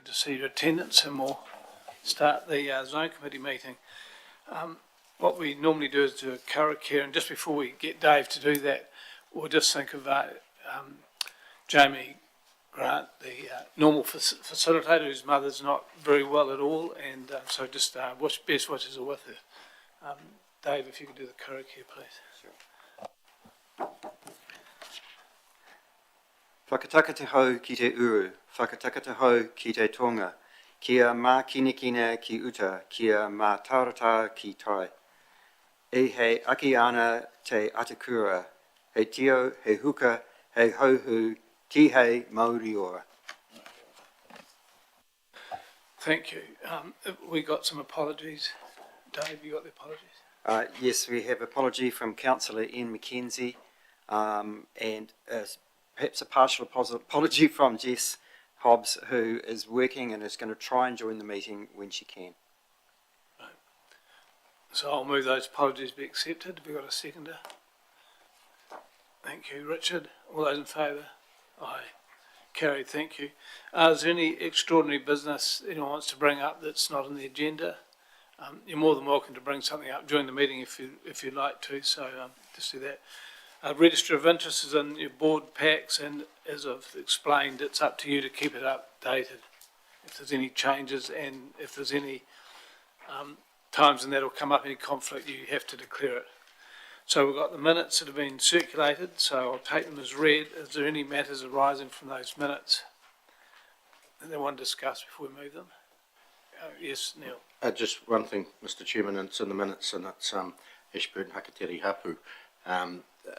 good to see your attendance, and we'll start the Zone Committee meeting. What we normally do is do a karakia, and just before we get Dave to do that, we'll just think of Jamie Grant, the normal facilitator, whose mother's not very well at all, and so just best wishes are with her. Dave, if you could do the karakia, please. Sure. Whakataka te hau ki te uru, whakataka te hau ki te tonga, kia mā kinekine ki uta, kia mā taurata ki tai. E hei aki ana te atakura, hei tio, hei huka, hei hauhu, ti hei Māori ora. Thank you. We got some apologies. Dave, you got the apologies? Yes, we have apology from Councillor Ian McKenzie, and perhaps a partial apology from Jess Hobbs, who is working and is going to try and join the meeting when she can. Right. So I'll move those apologies be accepted. Have we got a seconder? Thank you. Richard, all those in favour? Aye. Carried, thank you. Is there any extraordinary business anyone wants to bring up that's not on the agenda? You're more than welcome to bring something up during the meeting if you'd like to, so just do that. Register of interest is in your board packs, and as I've explained, it's up to you to keep it updated if there's any changes, and if there's any times when that'll come up, any conflict, you have to declare it. So we've got the minutes that have been circulated, so I'll take them as read. Is there any matters arising from those minutes that they want to discuss before we move them? Yes, Neil. Just one thing, Mr. Chairman, and it's in the minutes, and it's Ashburton Hakateri Hapu.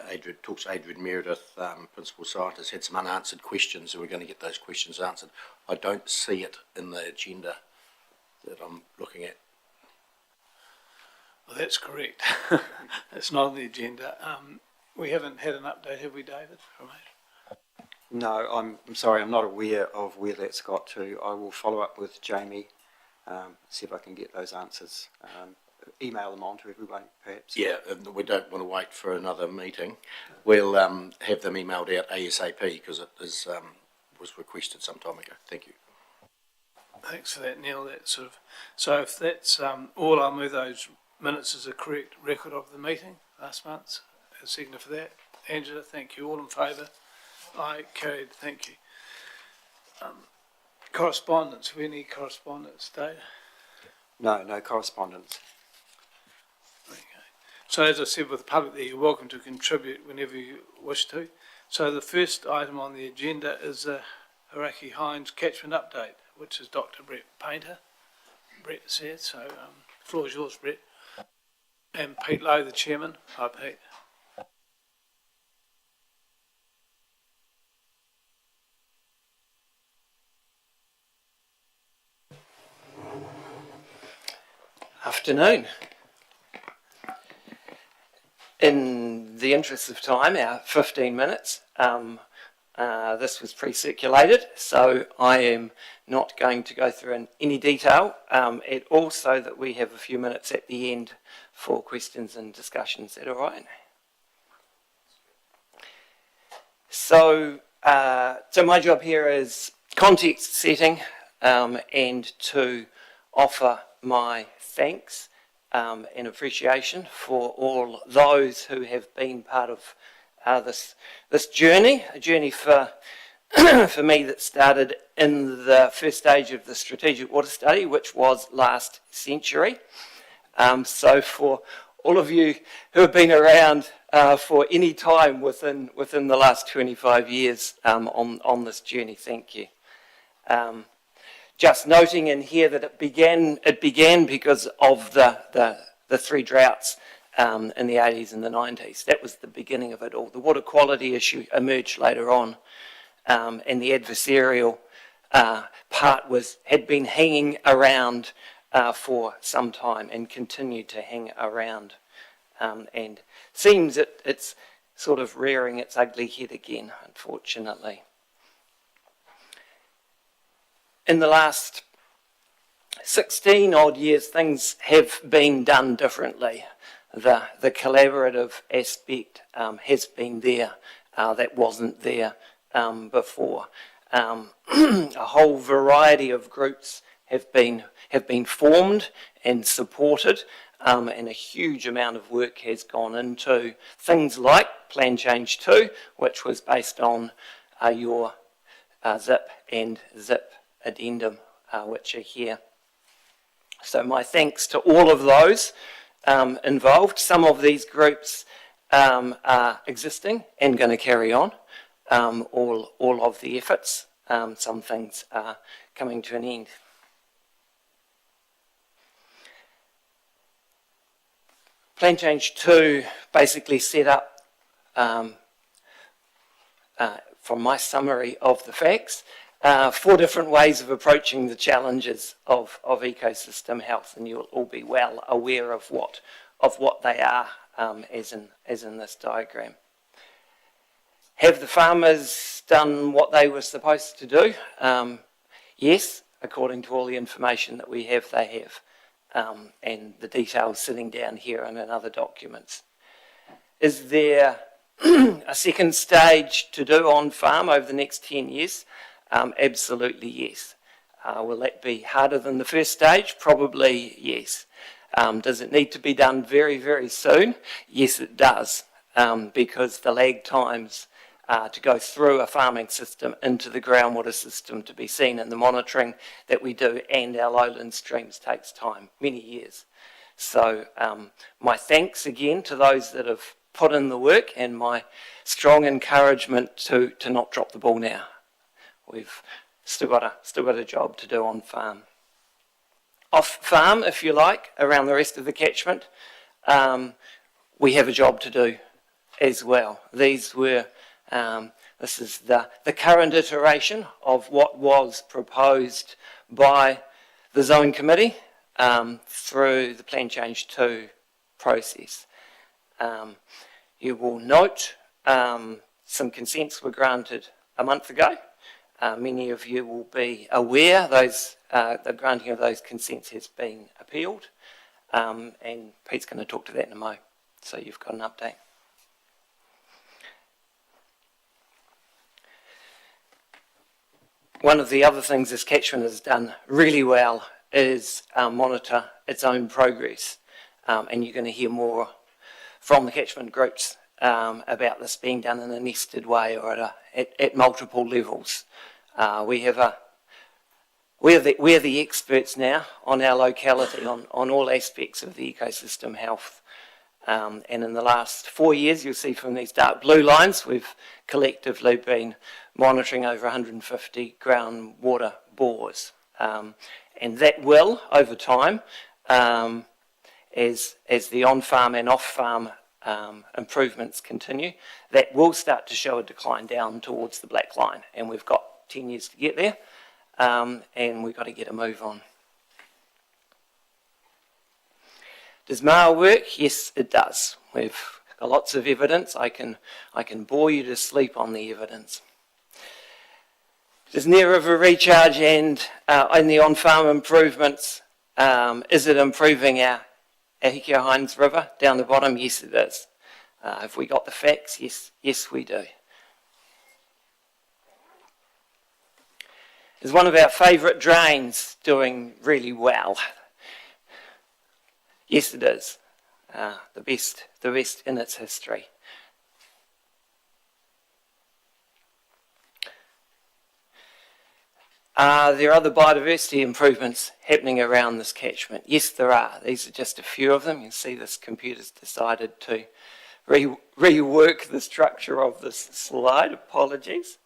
Adrian Meredith, Principal Scientist, had some unanswered questions, and we're going to get those questions answered. I don't see it in the agenda that I'm looking at. Well, that's correct. It's not on the agenda. We haven't had an update, have we, David? From it? No, I'm sorry, I'm not aware of where that's got to. I will follow up with Jamie, see if I can get those answers. Email them on to everybody, perhaps. Yeah, we don't want to wait for another meeting. We'll have them emailed out ASAP, because it is, was requested some time ago. Thank you. Thanks for that, Neil. That sort of, so if that's all, I'll move those minutes as a correct record of the meeting last month. A seconder for that. Angela, thank you. All in favour? Aye, carried. Thank you. Correspondence. Have we any correspondence, Dave? No correspondence. Okay. So as I said with the public there, you're welcome to contribute whenever you wish to. So the first item on the agenda is the Hinds Catchment Update, which is Dr. Brett Painter. Brett said, so the floor is yours, Brett. And Pete Lowe, the chairman. Hi, Pete. Afternoon. In the interest of time, our 15 minutes, this was pre-circulated, so I am not going to go through in any detail. It also that we have a few minutes at the end for questions and discussions. Is that all right? So my job here is context setting and to offer my thanks and appreciation for all those who have been part of this journey, a journey for for me that started in the first stage of the strategic water study, which was last century. So for all of you who have been around for any time within the last 25 years on this journey, thank you. Just noting in here that it began because of the three droughts in the 80s and the 90s. That was the beginning of it all. The water quality issue emerged later on, and the adversarial part had been hanging around for some time and continued to hang around, and seems it's sort of rearing its ugly head again, unfortunately. In the last 16 odd years, things have been done differently. The collaborative aspect has been there that wasn't there before. a whole variety of groups have been formed and supported, and a huge amount of work has gone into things like Plan Change 2, which was based on your ZIP and ZIP addendum, which are here. So my thanks to all of those involved. Some of these groups are existing and going to carry on, all of the efforts. Some things are coming to an end. Plan Change 2 basically set up, from my summary of the facts, 4 different ways of approaching the challenges of ecosystem health, and you'll all be well aware of what they are, as in this diagram. Have the farmers done what they were supposed to do? Yes, according to all the information that we have, they have. And the details sitting down here and in other documents. Is there a second stage to do on farm over the next 10 years? Absolutely yes. Will that be harder than the first stage? Probably yes. Does it need to be done very, very soon? Yes, it does, because the lag times to go through a farming system into the groundwater system to be seen in the monitoring that we do and our lowland streams takes time, many years. So my thanks again to those that have put in the work, and my strong encouragement to not drop the ball now. We've still got a job to do on farm. Off farm, if you like, around the rest of the catchment, we have a job to do as well. These were this is the current iteration of what was proposed by the Zone Committee through the Plan Change 2 process. You will note some consents were granted a month ago. Many of you will be aware the granting of those consents has been appealed, and Pete's going to talk to that in a moment, so you've got an update. One of the other things this catchment has done really well is monitor its own progress, and you're going to hear more from the catchment groups about this being done in a nested way or at multiple levels. We're the experts now on our locality, on all aspects of the ecosystem health. And in the last 4 years, you'll see from these dark blue lines, we've collectively been monitoring over 150 groundwater bores. And that will, over time, as the on-farm and off-farm improvements continue, that will start to show a decline down towards the black line. And we've got 10 years to get there, and we've got to get a move on. Does MAR work? Yes, it does. We've got lots of evidence. I can bore you to sleep on the evidence. Does near river recharge and the on-farm improvements, is it improving our Hekeao Hinds River down the bottom? Yes, it is. Have we got the facts? Yes, we do. Is one of our favourite drains doing really well? Yes, it is. The best in its history. Are there other biodiversity improvements happening around this catchment? Yes, there are. These are just a few of them. You see this computer's decided to rework the structure of this slide. Apologies.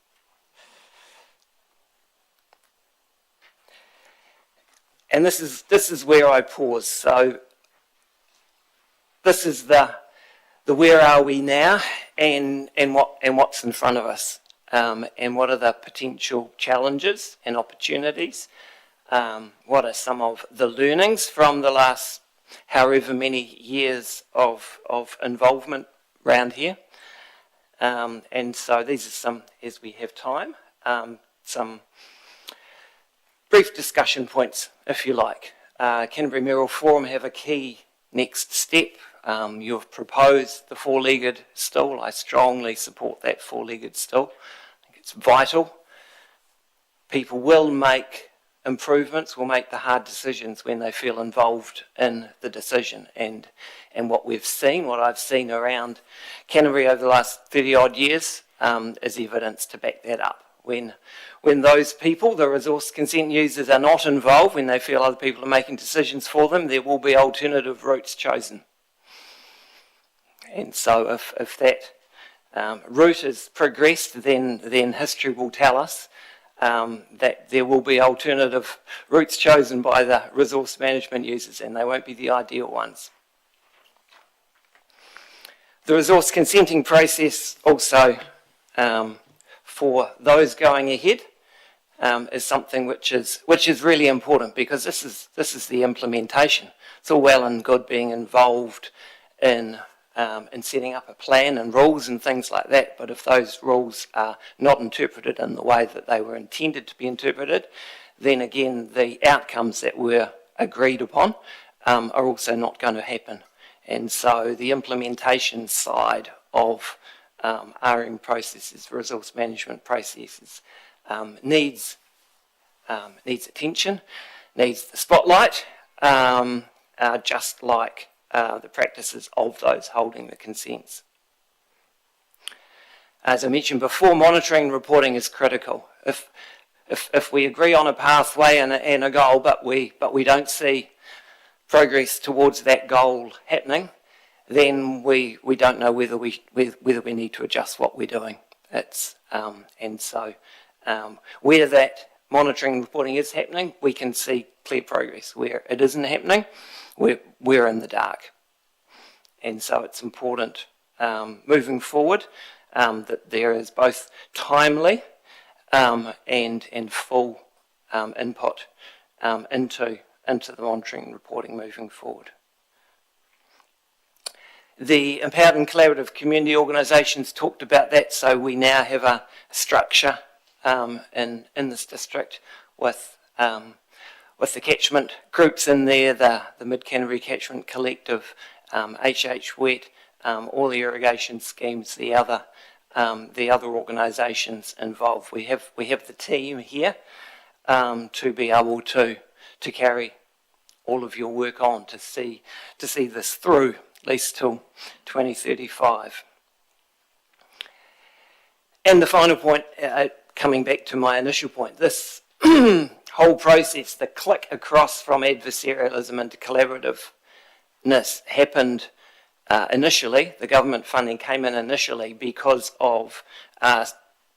And this is where I pause. So this is the where are we now, and what's in front of us, and what are the potential challenges and opportunities. What are some of the learnings from the last however many years of involvement around here. And so these are some, as we have time, some brief discussion points, if you like. Canterbury Mayoral Forum have a key next step. You've proposed the four-legged stool. I strongly support that four-legged stool. I think it's vital. people will make improvements, will make the hard decisions when they feel involved in the decision. And what we've seen, what I've seen around Canterbury over the last 30 odd years, is evidence to back that up. When those people, the resource consent users, are not involved, when they feel other people are making decisions for them, there will be alternative routes chosen. And so if that route is progressed, then history will tell us that there will be alternative routes chosen by the resource management users, and they won't be the ideal ones. The resource consenting process also, for those going ahead, is something which is really important, because this is the implementation. It's all well and good being involved in setting up a plan and rules and things like that, but if those rules are not interpreted in the way that they were intended to be interpreted, then again the outcomes that were agreed upon are also not going to happen. And so the implementation side of RM processes, resource management processes, needs attention, needs the spotlight, just like the practices of those holding the consents. As I mentioned before, monitoring and reporting is critical. If we agree on a pathway and a goal, but we don't see progress towards that goal happening, then we don't know whether we need to adjust what we're doing. And so where that monitoring and reporting is happening, we can see clear progress. Where it isn't happening, we're in the dark. And so it's important moving forward that there is both timely and full input into the monitoring and reporting moving forward. The Empowered and Collaborative Community Organisations talked about that, so we now have a structure in this district with the catchment groups in there, the Mid-Canterbury Catchment Collective, HH all the irrigation schemes, the other organisations involved. We have the team here to be able to carry all of your work on, to see this through at least till 2035. And the final point, coming back to my initial point, this whole process, the click across from adversarialism into collaborativeness happened initially. The government funding came in initially because of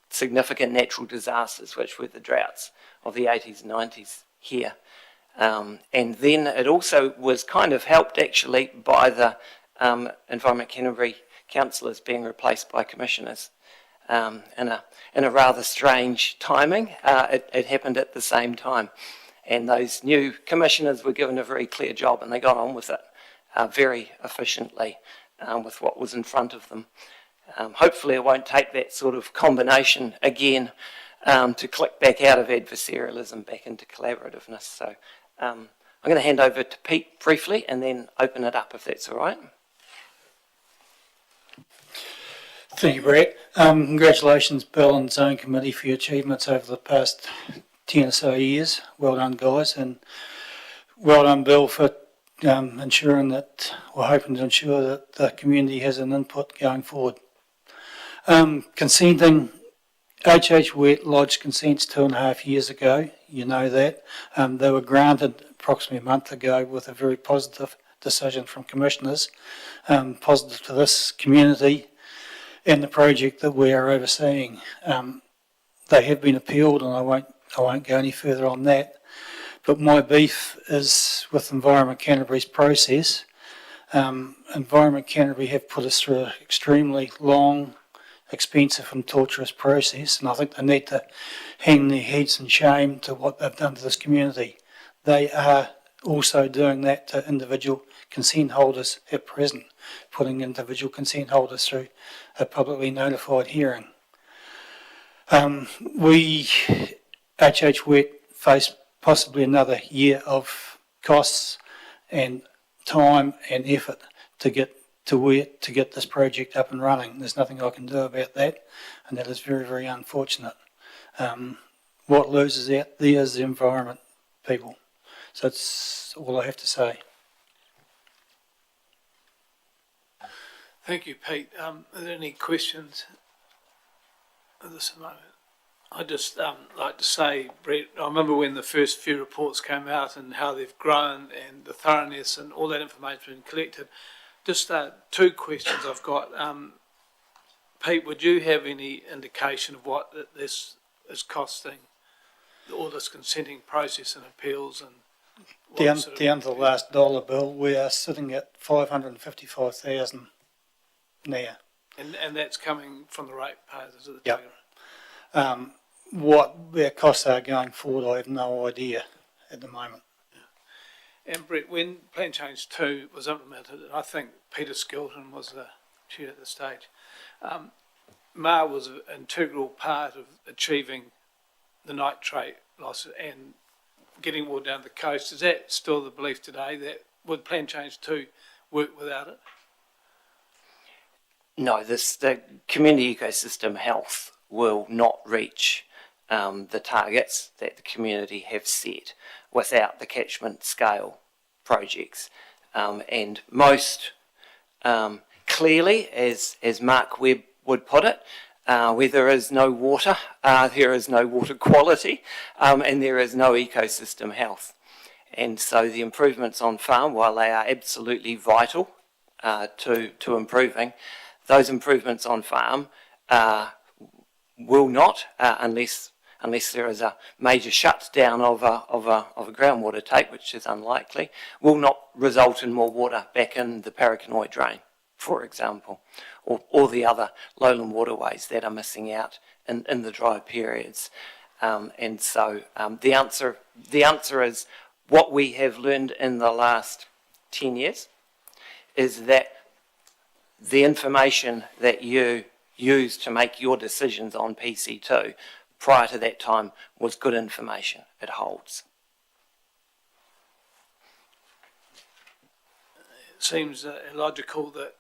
significant natural disasters, which were the droughts of the 80s and 90s here. And then it also was kind of helped actually by the Environment Canterbury councillors being replaced by commissioners. In a rather strange timing, it happened at the same time. And those new commissioners were given a very clear job, and they got on with it very efficiently with what was in front of them. Hopefully it won't take that sort of combination again to click back out of adversarialism back into collaborativeness. So I'm going to hand over to Pete briefly and then open it up if that's all right. Thank you, Brett. Congratulations, Bill and Zone Committee, for your achievements over the past 10 or so years. Well done, guys, and well done, Bill, for ensuring that, or hoping to ensure that the community has an input going forward. Consenting, HH Wet lodged consents 2.5 years ago, you know that. They were granted approximately a month ago with a very positive decision from commissioners, positive to this community and the project that we are overseeing. They have been appealed, and I won't go any further on that. But my beef is with Environment Canterbury's process. Environment Canterbury have put us through an extremely long, expensive and torturous process, and I think they need to hang their heads in shame to what they've done to this community. They are also doing that to individual consent holders at present, putting individual consent holders through a publicly notified hearing. We, HH Wet, face possibly another year of costs and time and effort to get this project up and running. There's nothing I can do about that, and that is very, very unfortunate. what loses out there is the environment, people. So that's all I have to say. Thank you, Pete. Are there any questions at this moment? I'd just like to say, Brett, I remember when the first few reports came out and how they've grown and the thoroughness and all that information been collected. Just two questions I've got. Pete, would you have any indication of what this is costing, all this consenting process and appeals and Down to the last dollar bill, we are sitting at 555,000 now. And that's coming from the ratepayers, is it? Yep. What their costs are going forward, I have no idea at the moment. And Brett, when Plan Change 2 was implemented, and I think Peter Skilton was the chair at the stage, MAR was an integral part of achieving the nitrate loss and getting water down the coast. Is that still the belief today, that would Plan Change 2 work without it? No, the community ecosystem health will not reach the targets that the community have set without the catchment scale projects. And most clearly, as Mark Webb would put it, where there is no water, there is no water quality, and there is no ecosystem health. And so the improvements on farm, while they are absolutely vital to improving, those improvements on farm will not, unless there is a major shutdown of a groundwater take, which is unlikely, will not result in more water back in the Parakanoi drain, for example, or the other lowland waterways that are missing out in the dry periods. And so the answer is what we have learned in the last 10 years is that the information that you use to make your decisions on PC2 prior to that time was good information. It holds. It seems illogical that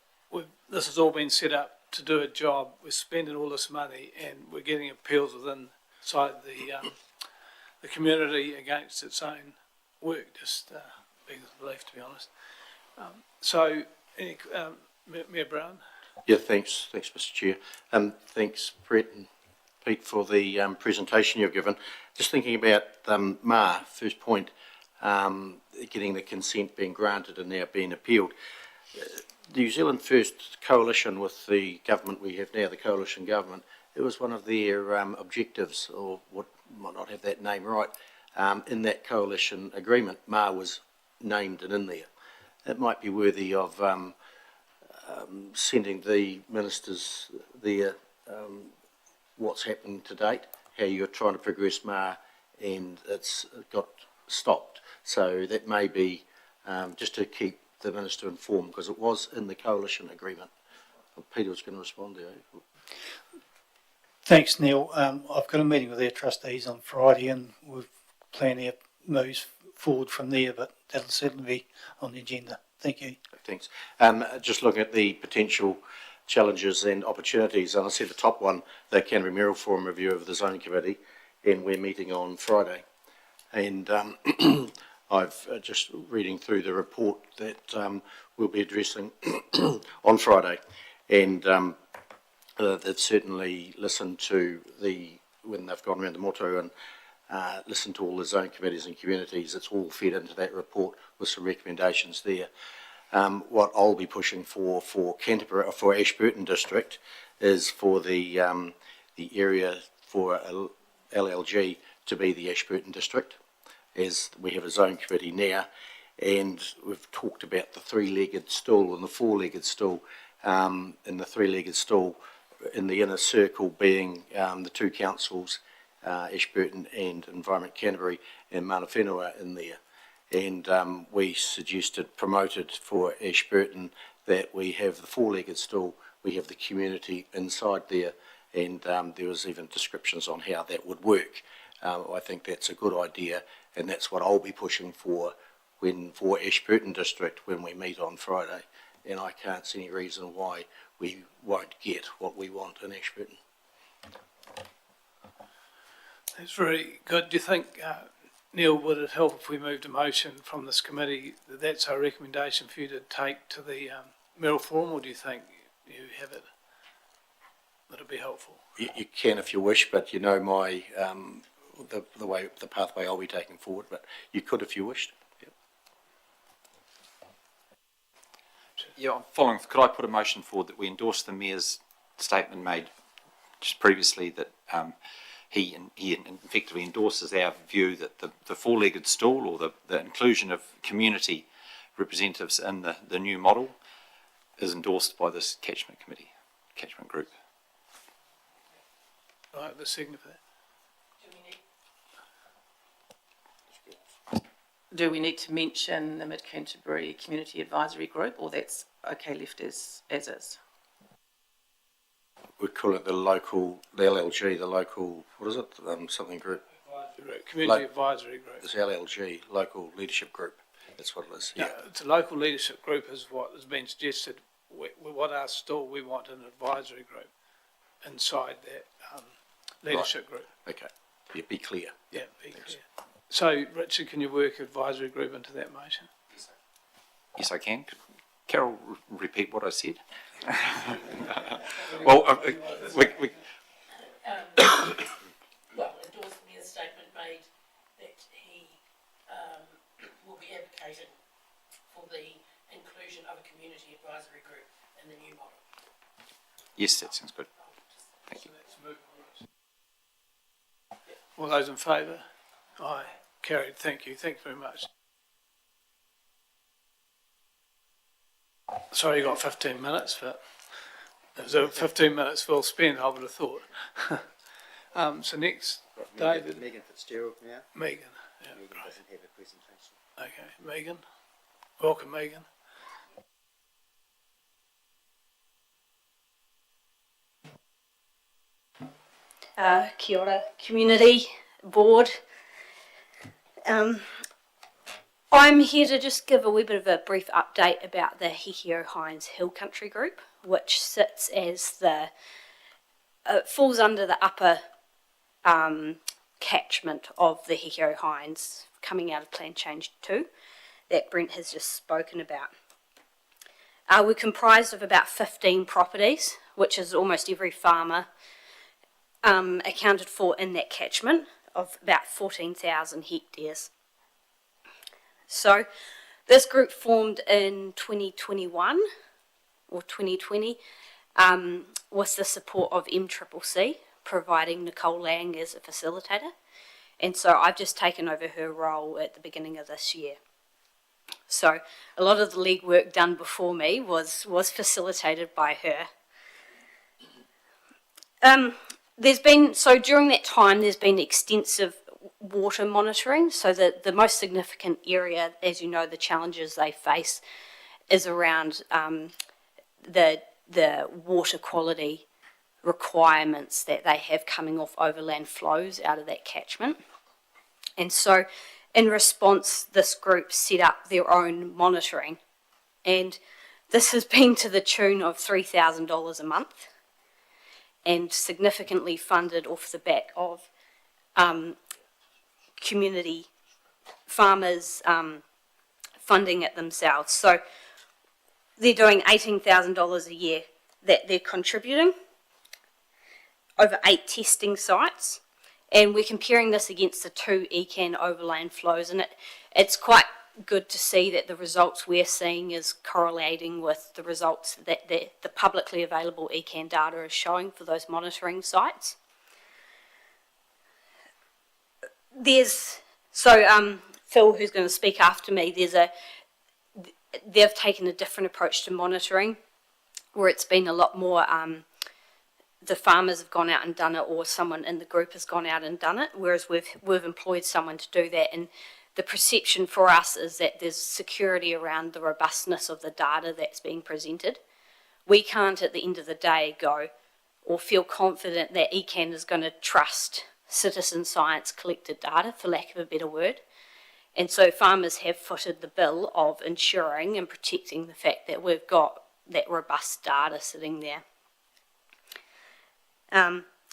this has all been set up to do a job. We're spending all this money and we're getting appeals inside the community against its own work. Just being belief, to be honest. Mayor Brown. Yeah, thanks, Mr. Chair. Thanks, Brett and Pete, for the presentation you've given. Just thinking about MAR, first point, getting the consent being granted and now being appealed. The New Zealand First Coalition with the government we have now, the coalition government, it was one of their objectives, or what might not have that name right, in that coalition agreement. MAR was named and in there. It might be worthy of sending the ministers there what's happened to date, how you're trying to progress MAR and it's got stopped. So that may be just to keep the minister informed, because it was in the coalition agreement. Peter was going to respond there. Thanks, Neil. I've got a meeting with their trustees on Friday and we've planned our moves forward from there, but that'll certainly be on the agenda. Thank you. Thanks. Just looking at the potential challenges and opportunities, and I see the top one, the Canterbury Mayoral Forum review of the zoning committee, and we're meeting on Friday. And I've just reading through the report that we'll be addressing on Friday, and they've certainly listened to when they've gone around the motu and listened to all the zoning committees and communities. It's all fed into that report with some recommendations there. What I'll be pushing for Canterbury, for Ashburton district, is for the area for LLG to be the Ashburton district, as we have a zone committee now, and we've talked about the three-legged stool and the four-legged stool. In the three-legged stool, in the inner circle being the two councils, Ashburton and Environment Canterbury, and Mana Whenua in there. And we promoted for Ashburton that we have the four-legged stool, we have the community inside there, and there was even descriptions on how that would work. I think that's a good idea, and that's what I'll be pushing for Ashburton district when we meet on Friday. And I can't see any reason why we won't get what we want in Ashburton. That's very good. Do you think, Neil, would it help if we moved a motion from this committee that that's our recommendation for you to take to the Merrill Forum, or do you think you have it? Would it be helpful? You can if you wish, but you know my the pathway I'll be taking forward. But you could if you wished. Yep. Yeah, I'm following. Could I put a motion forward that we endorse the Mayor's statement made just previously that he effectively endorses our view that the four-legged stool or the inclusion of community representatives in the new model is endorsed by this catchment group. Right, the second for that. Do we need to mention the Mid-Canterbury Community Advisory Group, or that's okay left as is? We call it the LLG, the local, what is it? Something group. Community Advisory Group. It's LLG, local leadership group. That's what it is. Yeah. No, it's a local leadership group is what has been suggested. What our stall, we want an advisory group inside that leadership group. Okay. Yeah, be clear. Yeah, be clear. So, Richard, can you work advisory group into that motion? Yes, I can. Could Carol repeat what I said? Well, Well, endorse the Mayor's statement made that he will be advocating for the inclusion of a community advisory group in the new model. yes, that sounds good. Thank you. All those in favour? Aye. Carried. Thank you. Thank you very much. Sorry you got 15 minutes, but it was 15 minutes well spent, I would have thought. So next, David. Megan Fitzgerald now. Megan. Yeah, Megan great. doesn't have a presentation. Okay, Megan. Welcome, Megan. Kia ora, community board. I'm here to just give a wee bit of a brief update about the Hekeao Hinds Hill Country Group, which sits as falls under the upper catchment of the Hekeao Hinds coming out of Plan Change 2 that Brent has just spoken about. We're comprised of about 15 properties, which is almost every farmer accounted for in that catchment of about 14,000 hectares. So this group formed in 2021 or 2020 with the support of MCCC, providing Nicole Lang as a facilitator. And so I've just taken over her role at the beginning of this year. So a lot of the legwork done before me was facilitated by her. During that time, there's been extensive water monitoring. So the most significant area, as you know, the challenges they face is around the water quality requirements that they have coming off overland flows out of that catchment. And so in response, this group set up their own monitoring. And this has been to the tune of $3,000 a month and significantly funded off the back of community farmers funding it themselves. So they're doing $18,000 a year that they're contributing over 8 testing sites. And we're comparing this against the 2 ECAN overland flows, and it's quite good to see that the results we're seeing is correlating with the results that the publicly available ECAN data is showing for those monitoring sites. Phil, who's going to speak after me, they've taken a different approach to monitoring, where it's been a lot more the farmers have gone out and done it, or someone in the group has gone out and done it, whereas we've employed someone to do that. And the perception for us is that there's security around the robustness of the data that's being presented. We can't, at the end of the day, go or feel confident that ECAN is going to trust citizen science collected data, for lack of a better word. And so farmers have footed the bill of ensuring and protecting the fact that we've got that robust data sitting there.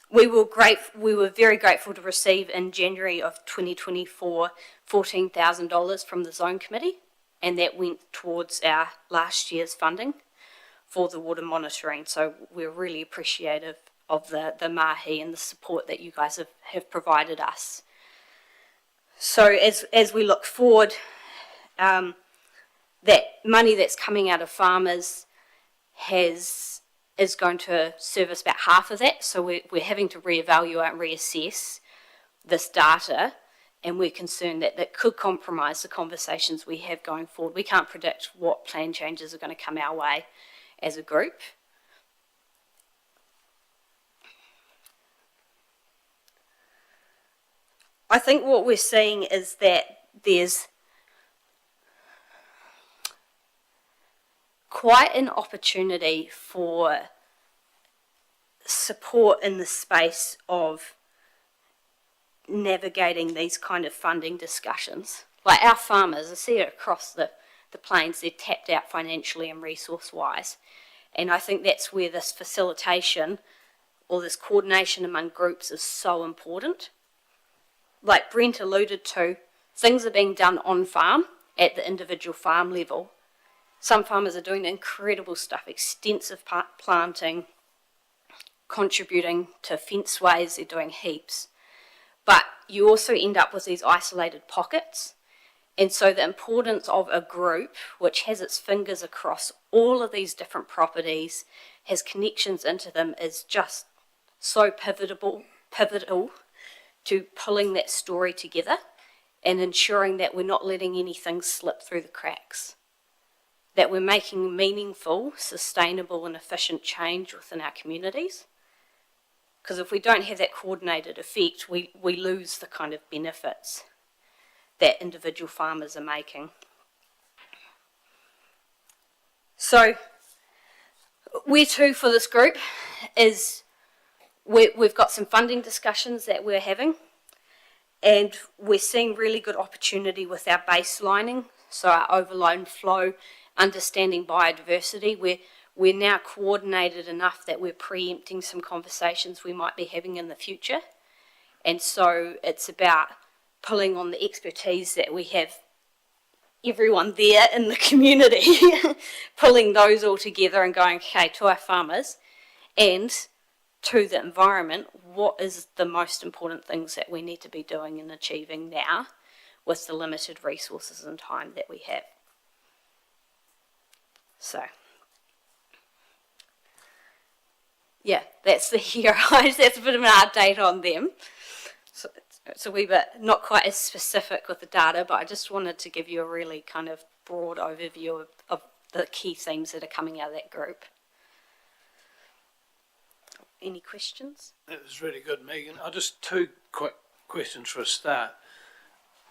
we were very grateful to receive in January of 2024 $14,000 from the Zone Committee, and that went towards our last year's funding for the water monitoring. So we're really appreciative of the mahi and the support that you guys have provided us. So as we look forward, that money that's coming out of farmers is going to service about half of that. So we're having to reevaluate and reassess this data, and we're concerned that that could compromise the conversations we have going forward. We can't predict what plan changes are going to come our way as a group. I think what we're seeing is that there's quite an opportunity for support in the space of navigating these kind of funding discussions. Like our farmers, I see it across the plains, they're tapped out financially and resource-wise. And I think that's where this facilitation or this coordination among groups is so important. Like Brent alluded to, things are being done on farm at the individual farm level. Some farmers are doing incredible stuff, extensive planting, contributing to fenceways, they're doing heaps. But you also end up with these isolated pockets. And so the importance of a group which has its fingers across all of these different properties, has connections into them, is just so pivotal to pulling that story together and ensuring that we're not letting anything slip through the cracks. That we're making meaningful, sustainable and efficient change within our communities. Because if we don't have that coordinated effect, we lose the kind of benefits that individual farmers are making. So, where to for this group is we've got some funding discussions that we're having, and we're seeing really good opportunity with our baselining, so our overload flow, understanding biodiversity. We're now coordinated enough that we're preempting some conversations we might be having in the future. And so it's about pulling on the expertise that we have, everyone there in the community, pulling those all together and going, okay, to our farmers and to the environment, what is the most important things that we need to be doing and achieving now with the limited resources and time that we have. So, yeah, that's the heroes. That's a bit of an update on them. So it's a wee bit not quite as specific with the data, but I just wanted to give you a really kind of broad overview of the key themes that are coming out of that group. Any questions? That was really good, Megan. Just two quick questions for a start.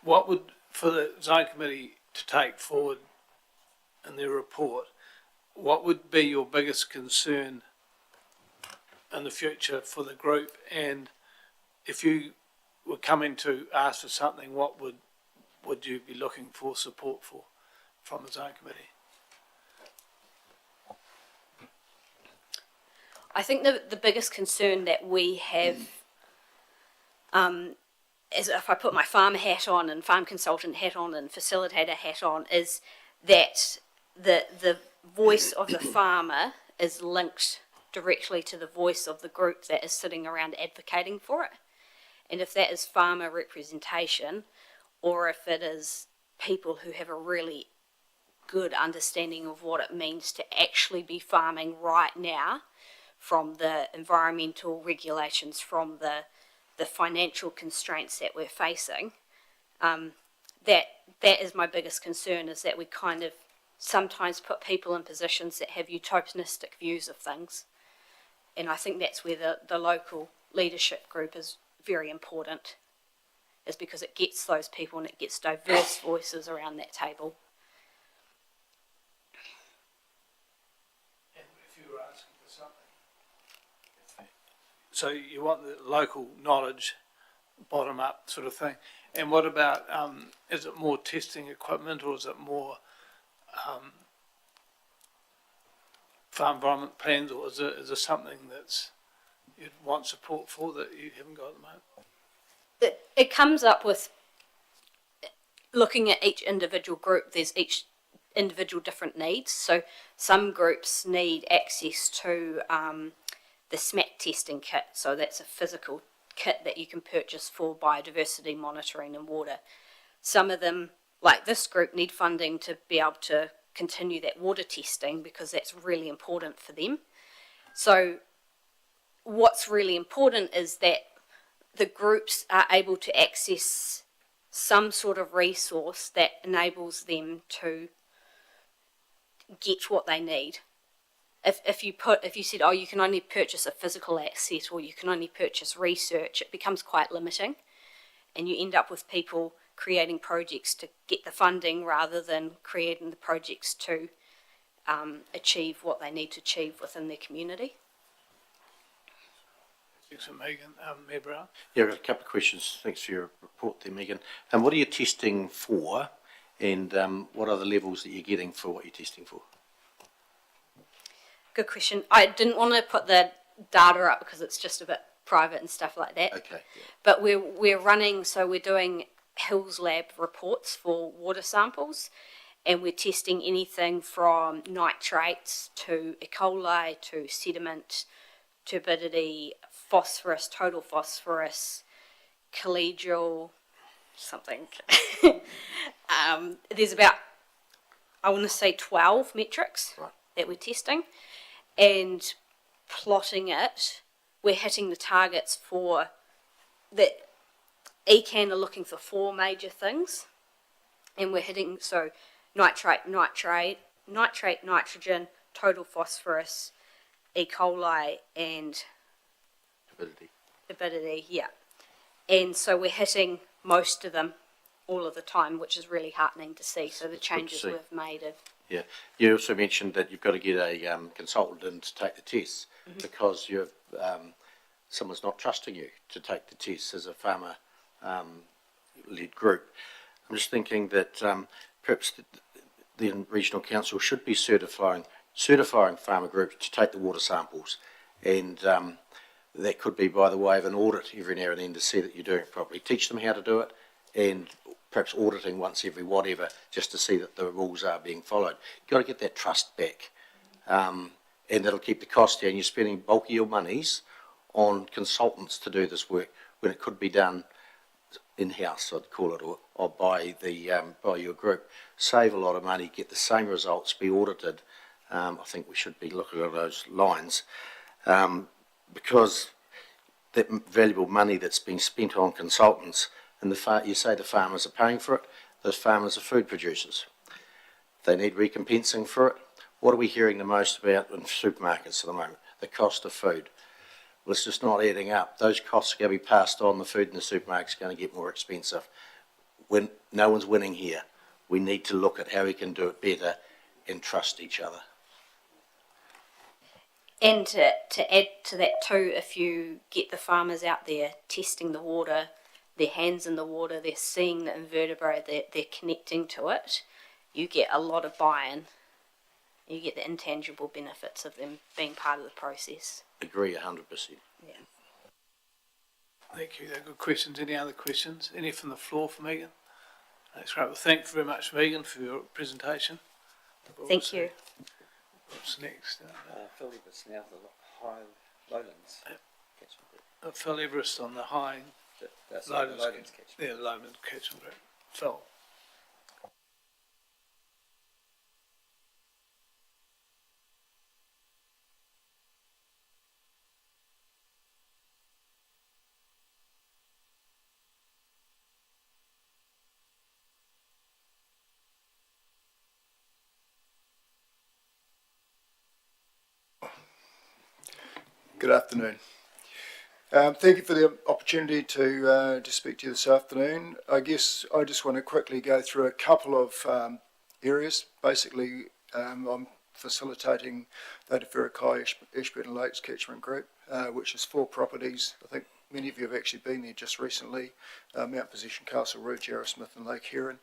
What would, for the Zone Committee to take forward in their report, what would be your biggest concern in the future for the group? And if you were coming to ask for something, what would you be looking for support for from the Zone Committee? I think the biggest concern that we have, is if I put my farmer hat on and farm consultant hat on and facilitator hat on, is that the voice of the farmer is linked directly to the voice of the group that is sitting around advocating for it. And if that is farmer representation, or if it is people who have a really good understanding of what it means to actually be farming right now, from the environmental regulations, from the financial constraints that we're facing, that is my biggest concern, is that we kind of sometimes put people in positions that have utopistic views of things. And I think that's where the local leadership group is very important, is because it gets those people and it gets diverse voices around that table. And if you were asking for something, so you want the local knowledge, bottom up sort of thing. And what about, is it more testing equipment, or is it more farm environment plans, or is there something that's you'd want support for that you haven't got at the moment? It comes up with looking at each individual group. There's each individual different needs. So some groups need access to the SMAC testing kit. So that's a physical kit that you can purchase for biodiversity monitoring and water. Some of them, like this group, need funding to be able to continue that water testing because that's really important for them. So what's really important is that the groups are able to access some sort of resource that enables them to get what they need. If you said, oh, you can only purchase a physical asset or you can only purchase research, it becomes quite limiting, and you end up with people creating projects to get the funding rather than creating the projects to achieve what they need to achieve within their community. Thanks, Megan. Mayor Brown? Yeah, I've got a couple of questions. Thanks for your report there, Megan. And what are you testing for, and what are the levels that you're getting for what you're testing for? Good question. I didn't want to put the data up because it's just a bit private and stuff like that. Okay. Yeah. But we're running, so we're doing Hills Lab reports for water samples, and we're testing anything from nitrates to E. coli to sediment, turbidity, phosphorus, total phosphorus, collegial, something. There's about, I want to say 12 metrics that we're testing, and plotting it, we're hitting the targets for that. ECAN are looking for 4 major things, and we're hitting, so nitrate, nitrogen, total phosphorus, E. coli, and turbidity, yeah. And so we're hitting most of them all of the time, which is really heartening to see. So the changes we've made have... Yeah. You also mentioned that you've got to get a consultant in to take the tests because you've someone's not trusting you to take the tests as a farmer led group. I'm just thinking that perhaps the regional council should be certifying farmer groups to take the water samples, and that could be by the way of an audit every now and then to see that you're doing it properly. Teach them how to do it, and perhaps auditing once every whatever, just to see that the rules are being followed. You've got to get that trust back, and that'll keep the cost down. You're spending bulky your monies on consultants to do this work when it could be done in-house, I'd call it, or by your group. Save a lot of money, get the same results, be audited. I think we should be looking at those lines, because that valuable money that's being spent on consultants, and you say the farmers are paying for it, those farmers are food producers. They need recompensing for it. What are we hearing the most about in supermarkets at the moment? The cost of food. Well, it's just not adding up. Those costs are going to be passed on. The food in the supermarket is going to get more expensive. When no one's winning here, we need to look at how we can do it better and trust each other. And to add to that too, if you get the farmers out there testing the water, their hands in the water, they're seeing the invertebrate, they're connecting to it, you get a lot of buy-in. You get the intangible benefits of them being part of the process. Agree 100%. Yeah. Thank you. They're good questions. Any other questions? Any from the floor for Megan? That's great. Well, thank you very much, Megan, for your presentation. Thank you. What's next? Phil Everest now, the High Lowlands Catchment Group. Phil Everest on the High That's Lowlands Lowlands Catchment. Yeah, Lowlands Catchment Group. Phil. Good afternoon. Thank you for the opportunity to speak to you this afternoon. I guess I just want to quickly go through a couple of areas. Basically, I'm facilitating the Hekeao Ashburton Lakes Catchment Group, which is 4 properties. I think many of you have actually been there just recently. Mount Possession, Castle Ridge, Arrowsmith and Lake Heron.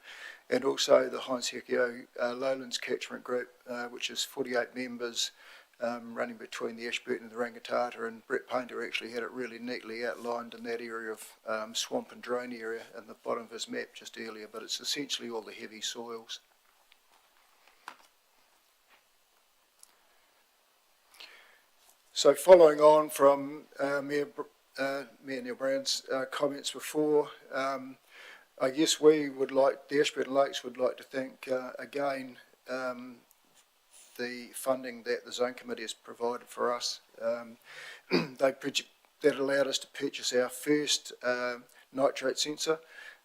And also the Hinds Hekeao Lowlands Catchment Group, which is 48 members, running between the Ashburton and the Rangitata, and Brett Painter actually had it really neatly outlined in that area of swamp and drain area in the bottom of his map just earlier, but it's essentially all the heavy soils. So following on from Mayor Neil Brown's comments before, I guess we would like, the Ashburton Lakes would like to thank again the funding that the Zone Committee has provided for us. That allowed us to purchase our first nitrate sensor,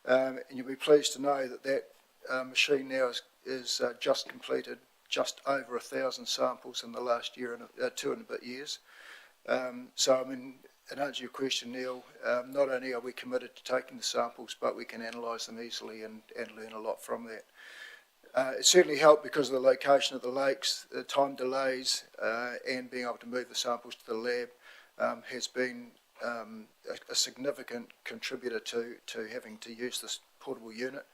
and you'll be pleased to know that that machine now is just completed just over 1,000 samples in the last year and 2 and a bit years. So I mean, in answer to your question, Neil, not only are we committed to taking the samples, but we can analyse them easily and learn a lot from that. It certainly helped because of the location of the lakes, the time delays, and being able to move the samples to the lab has been a significant contributor to having to use this portable unit.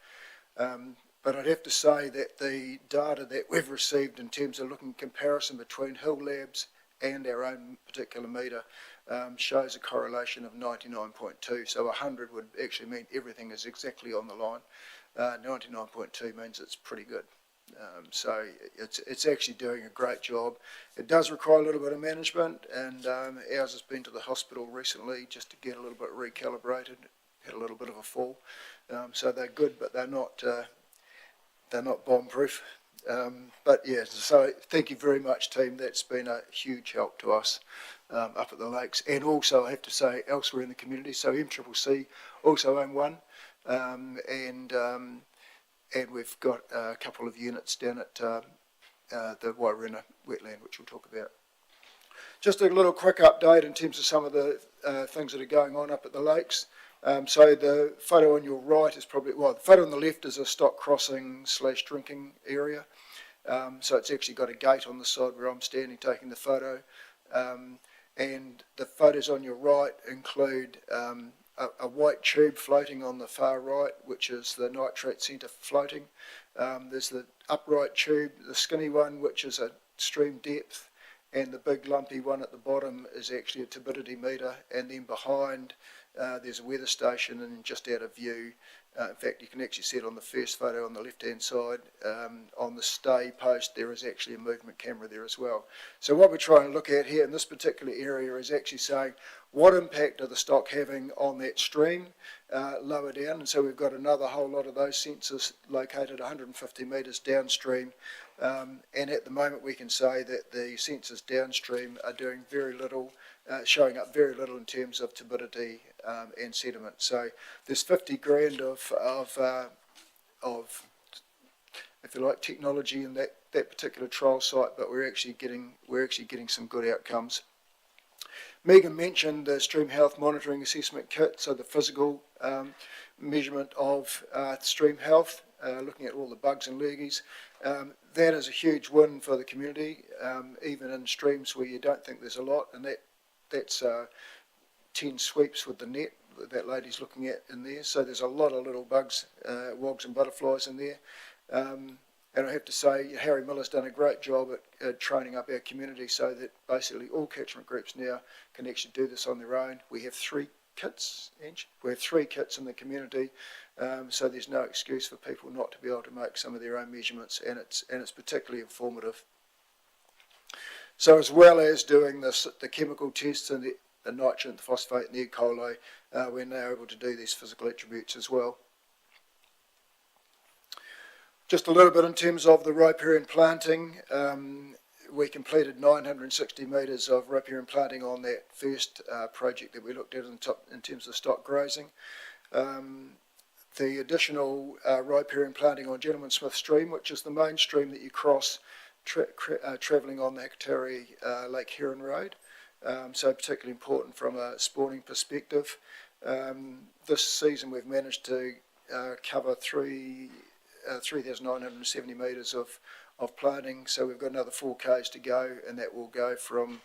But I'd have to say that the data that we've received in terms of looking at comparison between Hill Labs and our own particular meter shows a correlation of 99.2. So 100 would actually mean everything is exactly on the line. 99.2 means it's pretty good. So it's actually doing a great job. It does require a little bit of management, and ours has been to the hospital recently just to get a little bit recalibrated. Had a little bit of a fall. So they're good, but they're not bomb-proof. But yeah, so thank you very much, team. That's been a huge help to us up at the lakes, and also I have to say elsewhere in the community. So MCCC also own one, and we've got a couple of units down at the Wairena wetland, which we'll talk about. Just a little quick update in terms of some of the things that are going on up at the lakes. So the photo on your right is probably, well, the photo on the left is a stock crossing / drinking area. So it's actually got a gate on the side where I'm standing taking the photo. And the photos on your right include a white tube floating on the far right, which is the nitrate centre floating. There's the upright tube, the skinny one, which is a stream depth, and the big lumpy one at the bottom is actually a turbidity meter, and then behind there's a weather station, and just out of view, in fact you can actually see it on the first photo on the left hand side, on the stay post there is actually a movement camera there as well. So what we're trying to look at here in this particular area is actually saying what impact are the stock having on that stream lower down, and so we've got another whole lot of those sensors located 150 metres downstream, and at the moment we can say that the sensors downstream are doing very little, showing up very little in terms of turbidity and sediment. So there's 50 grand of if you like technology in that particular trial site, but we're actually getting some good outcomes. Megan mentioned the stream health monitoring assessment kit, so the physical measurement of stream health, looking at all the bugs and lurgies. That is a huge win for the community, even in streams where you don't think there's a lot, and that's 10 sweeps with the net that lady's looking at in there. So there's a lot of little bugs, wogs and butterflies in there. And I have to say, Harry Miller's done a great job at training up our community so that basically all catchment groups now can actually do this on their own. We have 3 kits, Ange. We have 3 kits in the community, so there's no excuse for people not to be able to make some of their own measurements, and it's particularly informative. So as well as doing the chemical tests and the nitrogen, the phosphate and the E. coli, we're now able to do these physical attributes as well. Just a little bit in terms of the riparian planting. We completed 960 metres of riparian planting on that first project that we looked at in terms of stock grazing. The additional riparian planting on Gentleman Smith Stream, which is the main stream that you cross travelling on the Hekeao Lake Heron Road, so particularly important from a spawning perspective. This season we've managed to cover 3,970 metres of planting, so we've got another 4 k's to go, and that will go from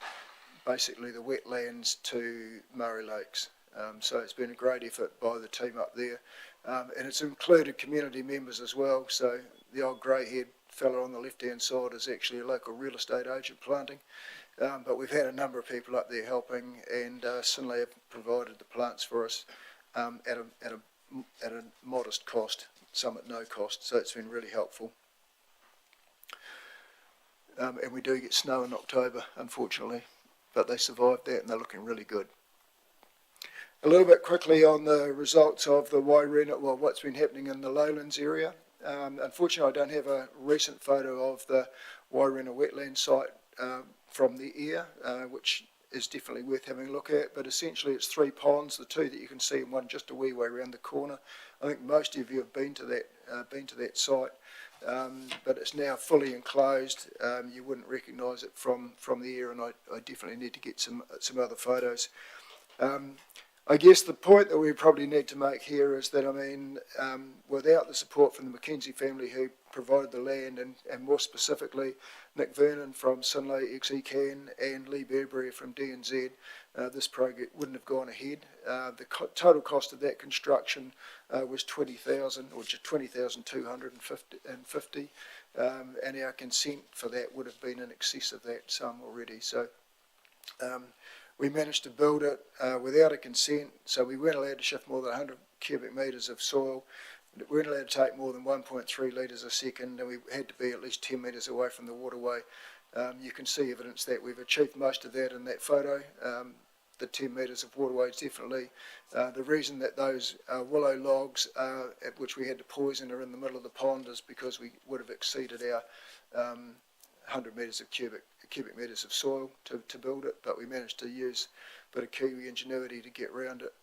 basically the wetlands to Murray Lakes. So it's been a great effort by the team up there, and it's included community members as well. So the old grey-haired fella on the left-hand side is actually a local real estate agent planting, But we've had a number of people up there helping, and Synley have provided the plants for us at a modest cost, some at no cost, so it's been really helpful. And we do get snow in October, unfortunately, but they survived that and they're looking really good. A little bit quickly on the results of the Wairena, well, what's been happening in the lowlands area. Unfortunately, I don't have a recent photo of the Wairena wetland site from the air, which is definitely worth having a look at, but essentially it's 3 ponds, the 2 that you can see and one just a wee way around the corner. I think most of you have been to that site, but it's now fully enclosed. You wouldn't recognise it from the air, and I definitely need to get some other photos. I guess the point that we probably need to make here is that, I mean, without the support from the Mackenzie family who provided the land, and more specifically Nick Vernon from Synley ex-Ecan and Lee Burberry from D&Z, this project wouldn't have gone ahead. The total cost of that construction was $20,000, or just $20,250, and our consent for that would have been in excess of that sum already. So we managed to build it without a consent, so we weren't allowed to shift more than 100 cubic metres of soil. We weren't allowed to take more than 1.3 litres a second, and we had to be at least 10 metres away from the waterway. You can see evidence that we've achieved most of that in that photo. The 10 metres of waterway is definitely the reason that those willow logs, which we had to poison, are in the middle of the pond, is because we would have exceeded our 100 metres of cubic metres of soil to build it, but we managed to use a bit of Kiwi ingenuity to get around it.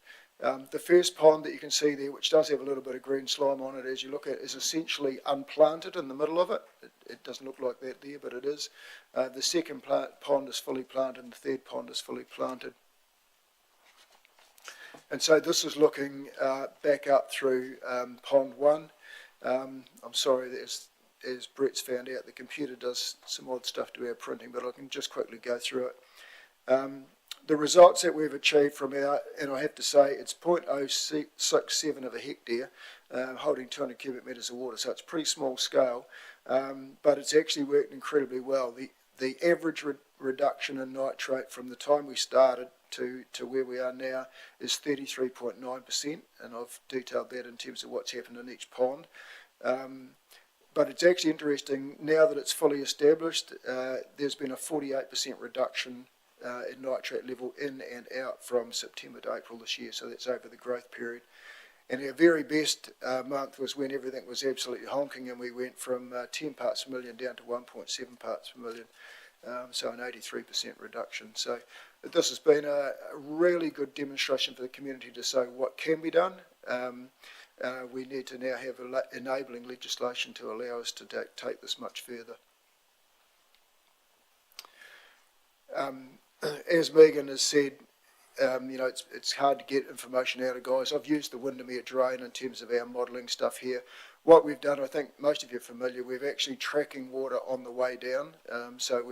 The first pond that you can see there, which does have a little bit of green slime on it as you look at it, is essentially unplanted in the middle of it. It doesn't look like that there, but it is. The second pond is fully planted, and the third pond is fully planted. And so this is looking back up through pond 1. I'm sorry, as Brett's found out, the computer does some odd stuff to our printing, but I can just quickly go through it. The results that we've achieved from our, and I have to say, it's 0.067 of a hectare, holding 200 cubic metres of water, so it's pretty small scale, but it's actually worked incredibly well. The average reduction in nitrate from the time we started to where we are now is 33.9%, and I've detailed that in terms of what's happened in each pond. But it's actually interesting, now that it's fully established, there's been a 48% reduction in nitrate level in and out from September to April this year, so that's over the growth period. And our very best month was when everything was absolutely honking, and we went from 10 parts per million down to 1.7 parts per million, so an 83% reduction. So this has been a really good demonstration for the community to say what can be done. We need to now have enabling legislation to allow us to take this much further. As Megan has said, you know, it's hard to get information out of guys. I've used the Windermere drain in terms of our modelling stuff here. What we've done, I think most of you are familiar, we're actually tracking water on the way down. So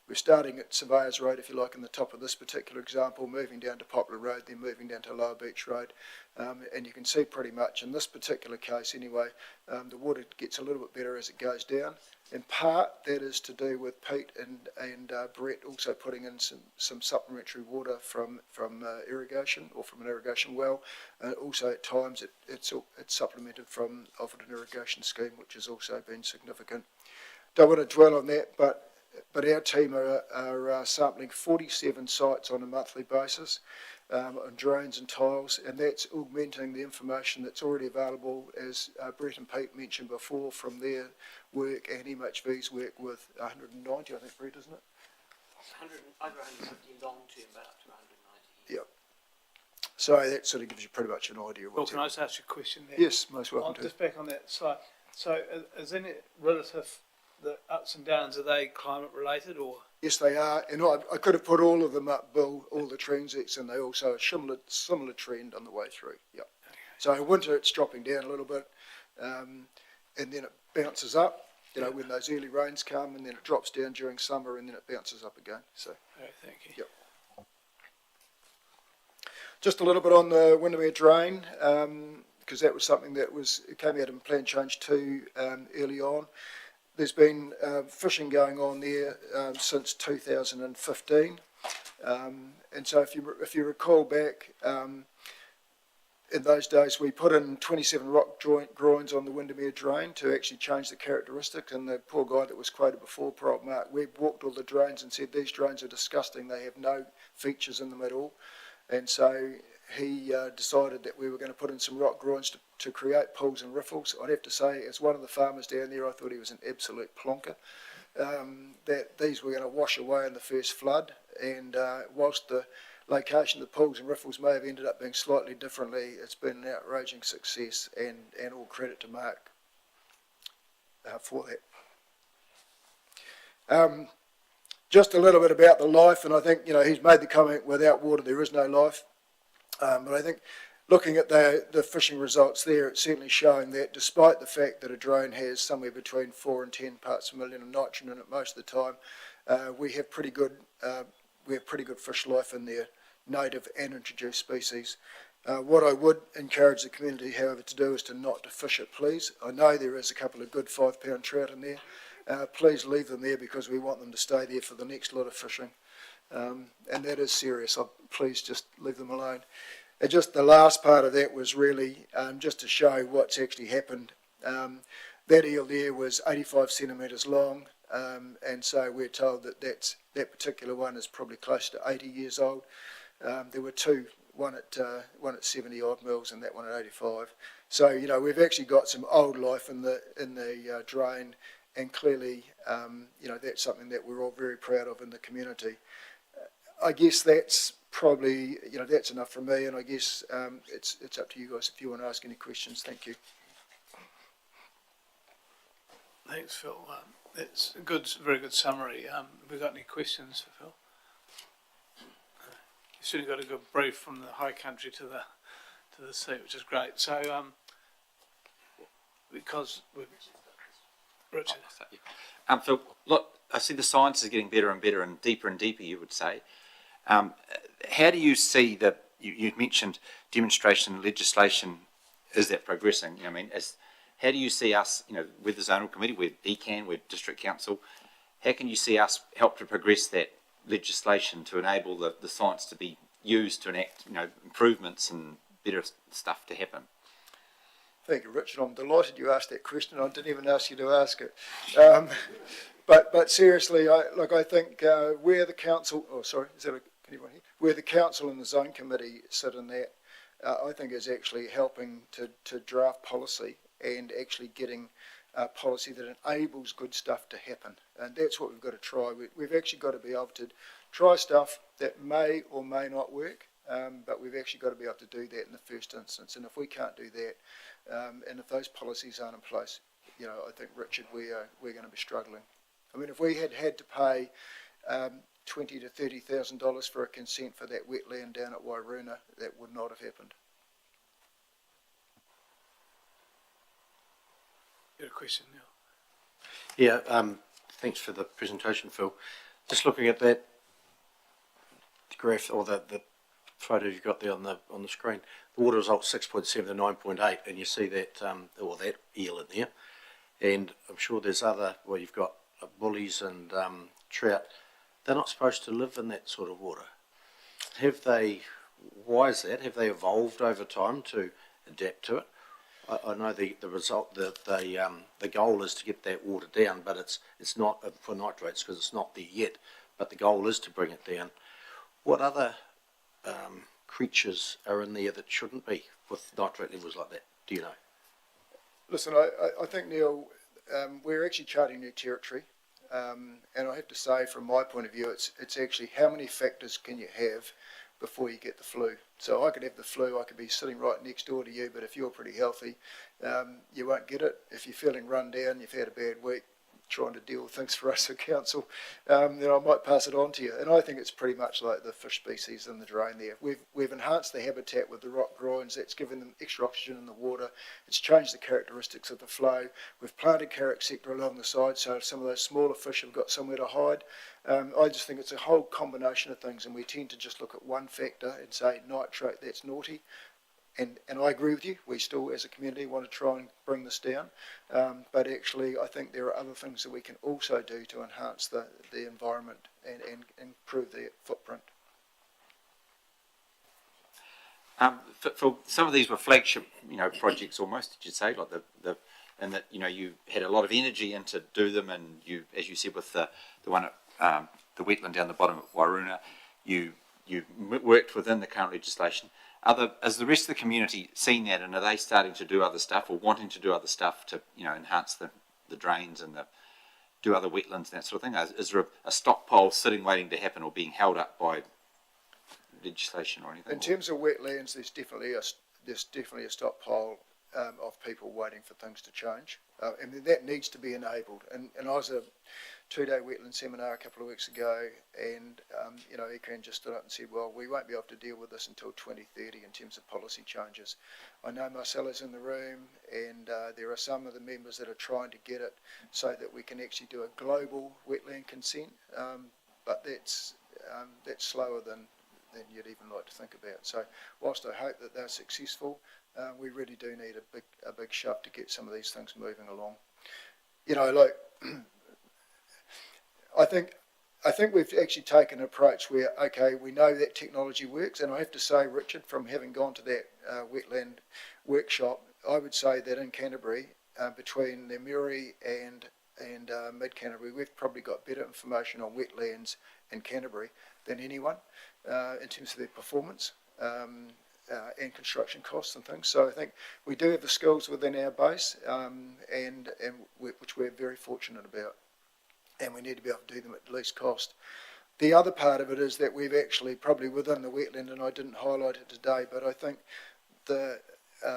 we're starting at Surveyors Road, if you like, in the top of this particular example, moving down to Poplar Road, then moving down to Lower Beach Road. And you can see pretty much in this particular case anyway, the water gets a little bit better as it goes down. In part, that is to do with Pete and Brett also putting in some supplementary water from irrigation, or from an irrigation well. Also at times it's supplemented from an irrigation scheme, which has also been significant. Don't want to dwell on that, but our team are sampling 47 sites on a monthly basis on drones and tiles, and that's augmenting the information that's already available, as Brett and Pete mentioned before, from their work and MHV's work with 190, I think, Brett, isn't it? Over 150 long term, but up to 190. Yep. So that sort of gives you pretty much an idea of Well, what's can I just ask you a question there? Yes, most welcome to. Just back on that slide. So is any relative, the ups and downs, are they climate related or? Yes, they are, and I could have put all of them up, Bill, all the transects, and they also a similar trend on the way through. Yep. Okay. So winter it's dropping down a little bit, and then it bounces up. You know, when those early rains come, and then it drops down during summer, and then it bounces up again. So. Okay, thank you. Yep. Just a little bit on the Windermere drain, because that was something that it came out in Plan Change 2 early on. there's been fishing going on there since 2015. And so if you recall back, in those days we put in 27 rock groins on the Windermere drain to actually change the characteristics, and the poor guy that was quoted before, Prop Mark, we walked all the drains and said these drains are disgusting, they have no features in them at all. And so he decided that we were going to put in some rock groins to create pools and riffles. I'd have to say, as one of the farmers down there, I thought he was an absolute plonker. That these were going to wash away in the first flood, and whilst the location of the pools and riffles may have ended up being slightly differently, it's been an outraging success, and all credit to Mark for that. Just a little bit about the life, and I think, he's made the comment, without water there is no life. But I think looking at the fishing results there, it's certainly showing that despite the fact that a drone has somewhere between 4 and 10 parts per million of nitrogen in it most of the time, we have pretty good fish life in there, native and introduced species. What I would encourage the community, however, to do is to not to fish it, please. I know there is a couple of good 5-pound trout in there. Please leave them there, because we want them to stay there for the next lot of fishing. And that is serious. Please just leave them alone. And just the last part of that was really just to show what's actually happened. That eel there was 85 centimetres long, and so we're told that that particular one is probably close to 80 years old. There were two, one at 70 odd mils and that one at 85. So we've actually got some old life in the drain, and clearly that's something that we're all very proud of in the community. I guess that's probably that's enough from me, and I guess it's up to you guys if you want to ask any questions. Thank you. Thanks, Phil. That's a very good summary. Have we got any questions for Phil? You certainly got a good brief from the high country to the sea, which is great. So, because we've Richard. Phil, look, I see the science is getting better and better and deeper, you would say. How do you see that? You mentioned demonstration legislation. Is that progressing? How do you see us, with the zonal committee, with ECAN, with district council, how can you see us help to progress that legislation to enable the science to be used to enact, improvements and better stuff to happen? Thank you, Richard. I'm delighted you asked that question. I didn't even ask you to ask it. But seriously, I think where the council, where the council and the zone committee sit in that, I think is actually helping to draft policy and actually getting policy that enables good stuff to happen. And that's what we've got to try. We've actually got to be able to try stuff that may or may not work, but we've actually got to be able to do that in the first instance. And if we can't do that, and if those policies aren't in place, I think, Richard, we're going to be struggling. If we had to pay $20,000 to $30,000 for a consent for that wetland down at Wairuna, that would not have happened. You got a question, Neil? Yeah, thanks for the presentation, Phil. Just looking at that graph, or the photo you've got there on the screen, the water result 6.7 to 9.8, and you see that that eel in there, and I'm sure there's other. Well, you've got bullies and trout. They're not supposed to live in that sort of water. Have they? Why is that? Have they evolved over time to adapt to it? I know the result, the goal is to get that water down, but it's not for nitrates because it's not there yet. But the goal is to bring it down. What other creatures are in there that shouldn't be with nitrate levels like that? Do you know? Listen, I think, Neil, we're actually charting new territory, and I have to say, from my point of view, it's actually how many factors can you have before you get the flu. So I could have the flu, I could be sitting right next door to you, but if you're pretty healthy, you won't get it. If you're feeling run down, you've had a bad week, trying to deal with things for us at council, then I might pass it on to you. And I think it's pretty much like the fish species in the drain there. We've enhanced the habitat with the rock groins. That's given them extra oxygen in the water. It's changed the characteristics of the flow. We've planted carrick sector along the side, so some of those smaller fish have got somewhere to hide. I just think it's a whole combination of things, and we tend to just look at one factor and say nitrate, that's naughty. and I agree with you, we still as a community want to try and bring this down, but actually I think there are other things that we can also do to enhance the environment and improve the footprint. For some of these were flagship, projects almost, did you say, like and that, you had a lot of energy in to do them, and you, as you said, with the one at the wetland down the bottom of Wairuna, you worked within the current legislation. Has the rest of the community seen that, and are they starting to do other stuff or wanting to do other stuff to, enhance the drains and do other wetlands and that sort of thing? Is there a stockpile sitting waiting to happen or being held up by legislation or anything? In terms of wetlands, there's definitely a stockpile of people waiting for things to change, and that needs to be enabled. And I was at a 2-day wetland seminar a couple of weeks ago, and Hekeao just stood up and said, well, we won't be able to deal with this until 2030 in terms of policy changes. I know Marcella's in the room, and there are some of the members that are trying to get it so that we can actually do a global wetland consent, but that's slower than you'd even like to think about. So whilst I hope that they're successful, we really do need a big shove to get some of these things moving along. I think we've actually taken an approach where, okay, we know that technology works, and I have to say, Richard, from having gone to that wetland workshop, I would say that in Canterbury, between the Murray and mid-Canterbury, we've probably got better information on wetlands in Canterbury than anyone in terms of their performance and construction costs and things. So I think we do have the skills within our base, which we're very fortunate about, and we need to be able to do them at least cost. The other part of it is that we've actually probably within the wetland, and I didn't highlight it today, but I think the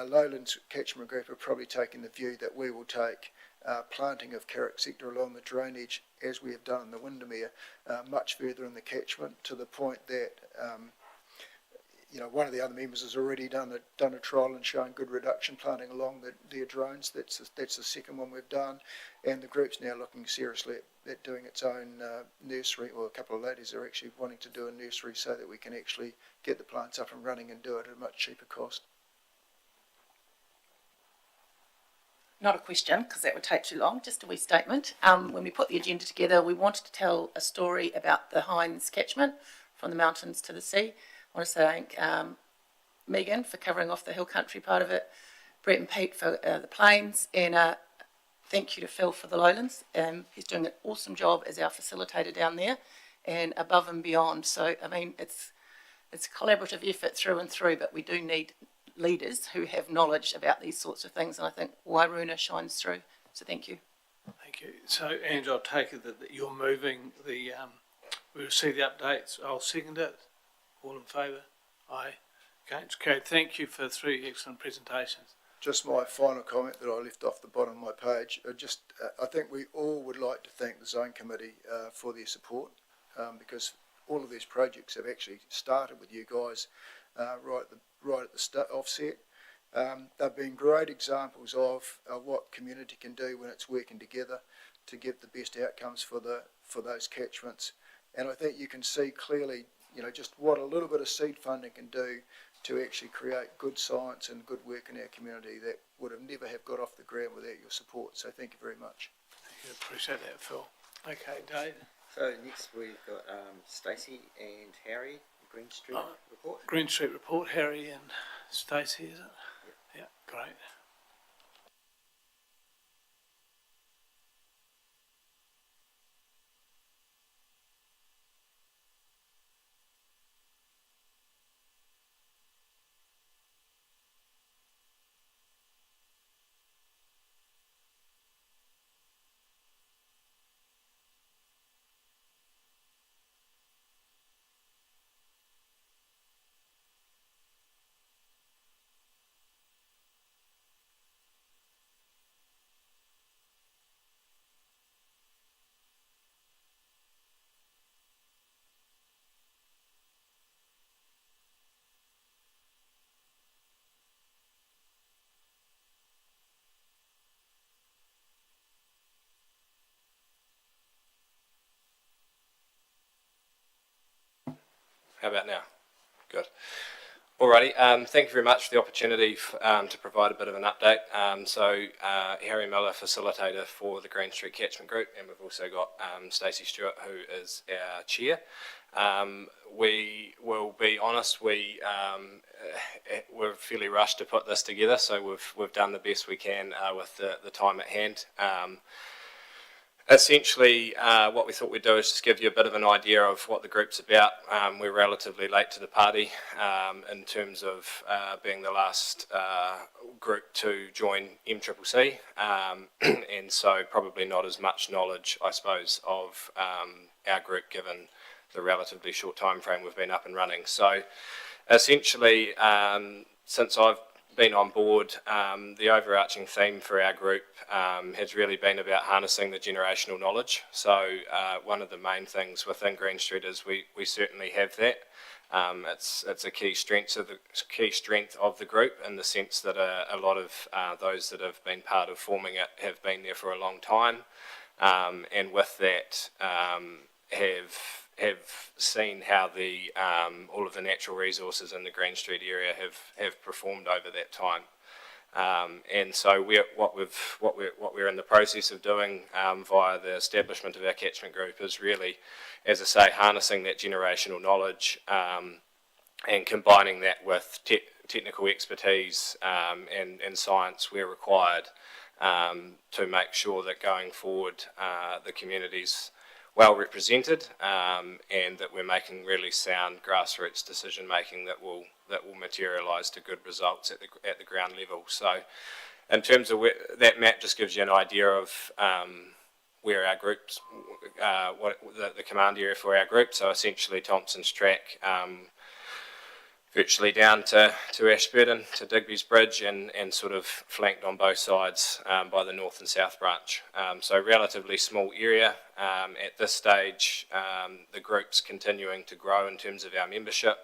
Lowlands Catchment Group are probably taking the view that we will take planting of carrot sector along the drainage, as we have done in the Windermere, much further in the catchment, to the point that one of the other members has already done a trial and shown good reduction planting along their drones. That's the second one we've done, and the group's now looking seriously at doing its own nursery, or a couple of ladies are actually wanting to do a nursery so that we can actually get the plants up and running and do it at a much cheaper cost. Not a question, because that would take too long, just a wee statement. When we put the agenda together, we wanted to tell a story about the Hinds catchment, from the mountains to the sea. I want to thank Megan for covering off the hill country part of it, Brett and Pete for the plains, and thank you to Phil for the lowlands. He's doing an awesome job as our facilitator down there, and above and beyond. So, I mean, it's a collaborative effort through and through, but we do need leaders who have knowledge about these sorts of things, and I think Wairuna shines through. So thank you. Thank you. So, Andrew, I'll take it that you're moving we receive the updates. I'll second it. All in favour? Aye. Okay, thank you for 3 excellent presentations. Just my final comment that I left off the bottom of my page. I think we all would like to thank the Zone Committee for their support, because all of these projects have actually started with you guys right at the offset. They've been great examples of what community can do when it's working together to get the best outcomes for those catchments. And I think you can see clearly, just what a little bit of seed funding can do to actually create good science and good work in our community that would have never have got off the ground without your support. So thank you very much. Thank you. Appreciate that, Phil. Okay, Dave. So next we've got Stacey and Harry, Greenstreet report. Greenstreet report, Harry and Stacey, is it? Yeah, great. How about now? Good. Alrighty, thank you very much for the opportunity to provide a bit of an update. Harry Miller, facilitator for the Greenstreet Catchment Group, and we've also got Stacey Stewart, who is our chair. We will be honest, we're fairly rushed to put this together, so we've done the best we can with the time at hand. Essentially, what we thought we'd do is just give you a bit of an idea of what the group's about. We're relatively late to the party in terms of being the last group to join MCCC, and so probably not as much knowledge, I suppose, of our group given the relatively short time frame we've been up and running. So essentially, since I've been on board, the overarching theme for our group has really been about harnessing the generational knowledge. So one of the main things within Greenstreet is we certainly have that. It's a key strength of the group, in the sense that a lot of those that have been part of forming it have been there for a long time, and with that have seen how the all of the natural resources in the Greenstreet area have performed over that time, and so what we're in the process of doing via the establishment of our catchment group is really, as I say, harnessing that generational knowledge and combining that with technical expertise and science where required, to make sure that going forward the community's well represented, and that we're making really sound grassroots decision making that will materialise to good results at the ground level. So, in terms of that map, just gives you an idea of where our groups, what the command area for our group. So essentially, Thompson's Track, virtually down to Ashburton, to Digby's Bridge, and sort of flanked on both sides by the north and south branch. So relatively small area. At this stage, the group's continuing to grow in terms of our membership.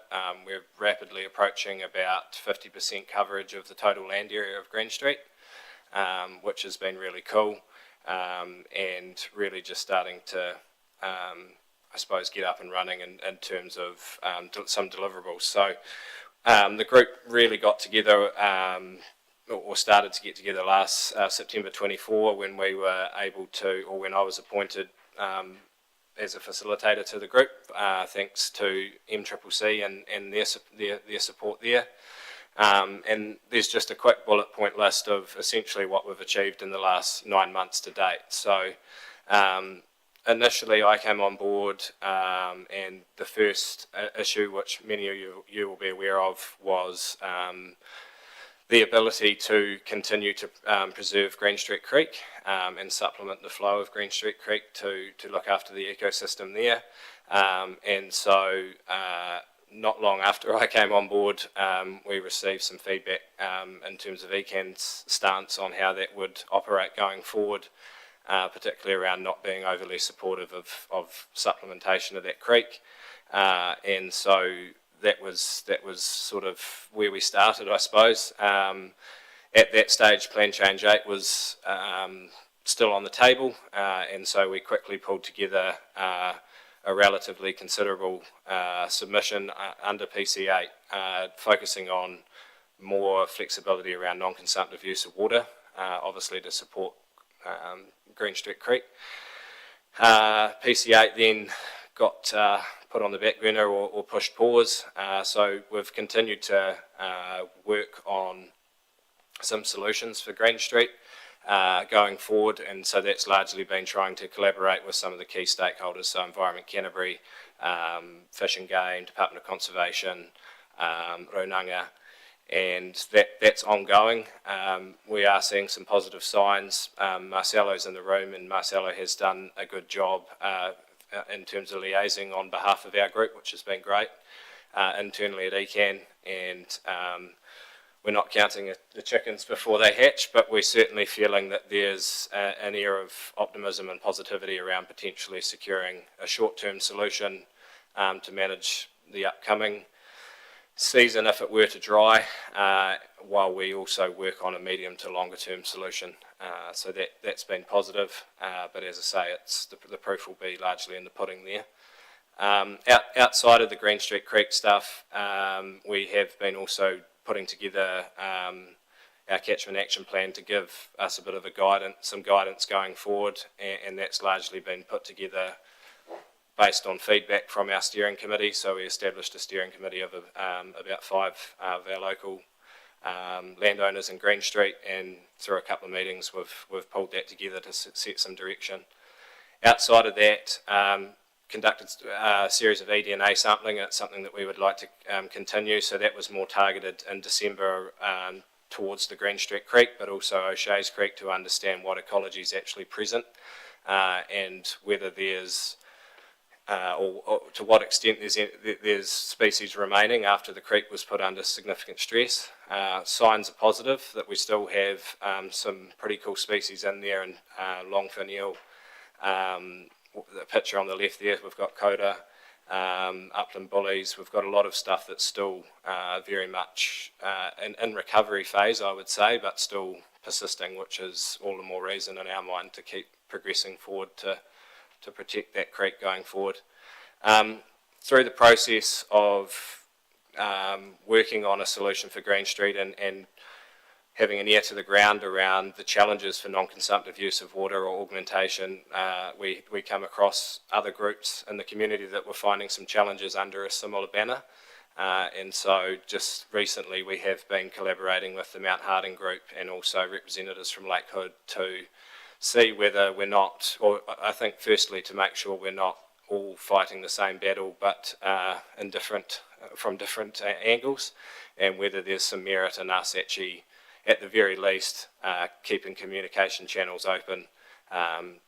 We're rapidly approaching about 50% coverage of the total land area of Greenstreet, which has been really cool, and really just starting to I suppose, get up and running in terms of some deliverables. So the group really got together, or started to get together last September 24, when we were able to, or when I was appointed as a facilitator to the group, thanks to MCCC and their support there. And there's just a quick bullet point list of essentially what we've achieved in the last 9 months to date. So initially I came on board, and the first issue, which many of you will be aware of, was the ability to continue to preserve Greenstreet Creek and supplement the flow of Greenstreet Creek to look after the ecosystem there. And so not long after I came on board, we received some feedback in terms of ECAN's stance on how that would operate going forward, particularly around not being overly supportive of supplementation of that creek. And so that was sort of where we started, I suppose. At that stage, Plan Change 8 was still on the table, and so we quickly pulled together a relatively considerable submission under PC8, focusing on more flexibility around non-consumptive use of water, obviously to support Greenstreet Creek. PC8 then got put on the back burner or pushed pause, so we've continued to work on some solutions for Greenstreet going forward, and so that's largely been trying to collaborate with some of the key stakeholders, so Environment Canterbury, Fish and Game, Department of Conservation, Runanga, and that's ongoing. We are seeing some positive signs. Marcelo's in the room, and Marcelo has done a good job in terms of liaising on behalf of our group, which has been great internally at ECAN, and we're not counting the chickens before they hatch, but we're certainly feeling that there's an air of optimism and positivity around potentially securing a short-term solution to manage the upcoming season if it were to dry, while we also work on a medium to longer term solution. So that's been positive, but as I say, the proof will be largely in the pudding there. Outside of the Greenstreet Creek stuff, we have been also putting together our catchment action plan to give us a bit of some guidance going forward, and that's largely been put together based on feedback from our steering committee. So we established a steering committee of about 5 of our local landowners in Greenstreet, and through a couple of meetings we've pulled that together to set some direction. Outside of that, conducted a series of eDNA sampling. It's something that we would like to continue, so that was more targeted in December towards the Greenstreet Creek, but also O'Shea's Creek, to understand what ecology is actually present and whether there's or to what extent there's species remaining after the creek was put under significant stress. Signs are positive that we still have some pretty cool species in there, and longfin eel. The picture on the left there, we've got coda, upland bullies. We've got a lot of stuff that's still very much in recovery phase, I would say, but still persisting, which is all the more reason in our mind to keep progressing forward to protect that creek going forward. Through the process of working on a solution for Greenstreet and having an ear to the ground around the challenges for non-consumptive use of water or augmentation, we come across other groups in the community that were finding some challenges under a similar banner. And so just recently we have been collaborating with the Mount Harding group and also representatives from Lake Hood to see whether we're not, or I think firstly to make sure we're not all fighting the same battle, but from different angles, and whether there's some merit in us actually, at the very least, keeping communication channels open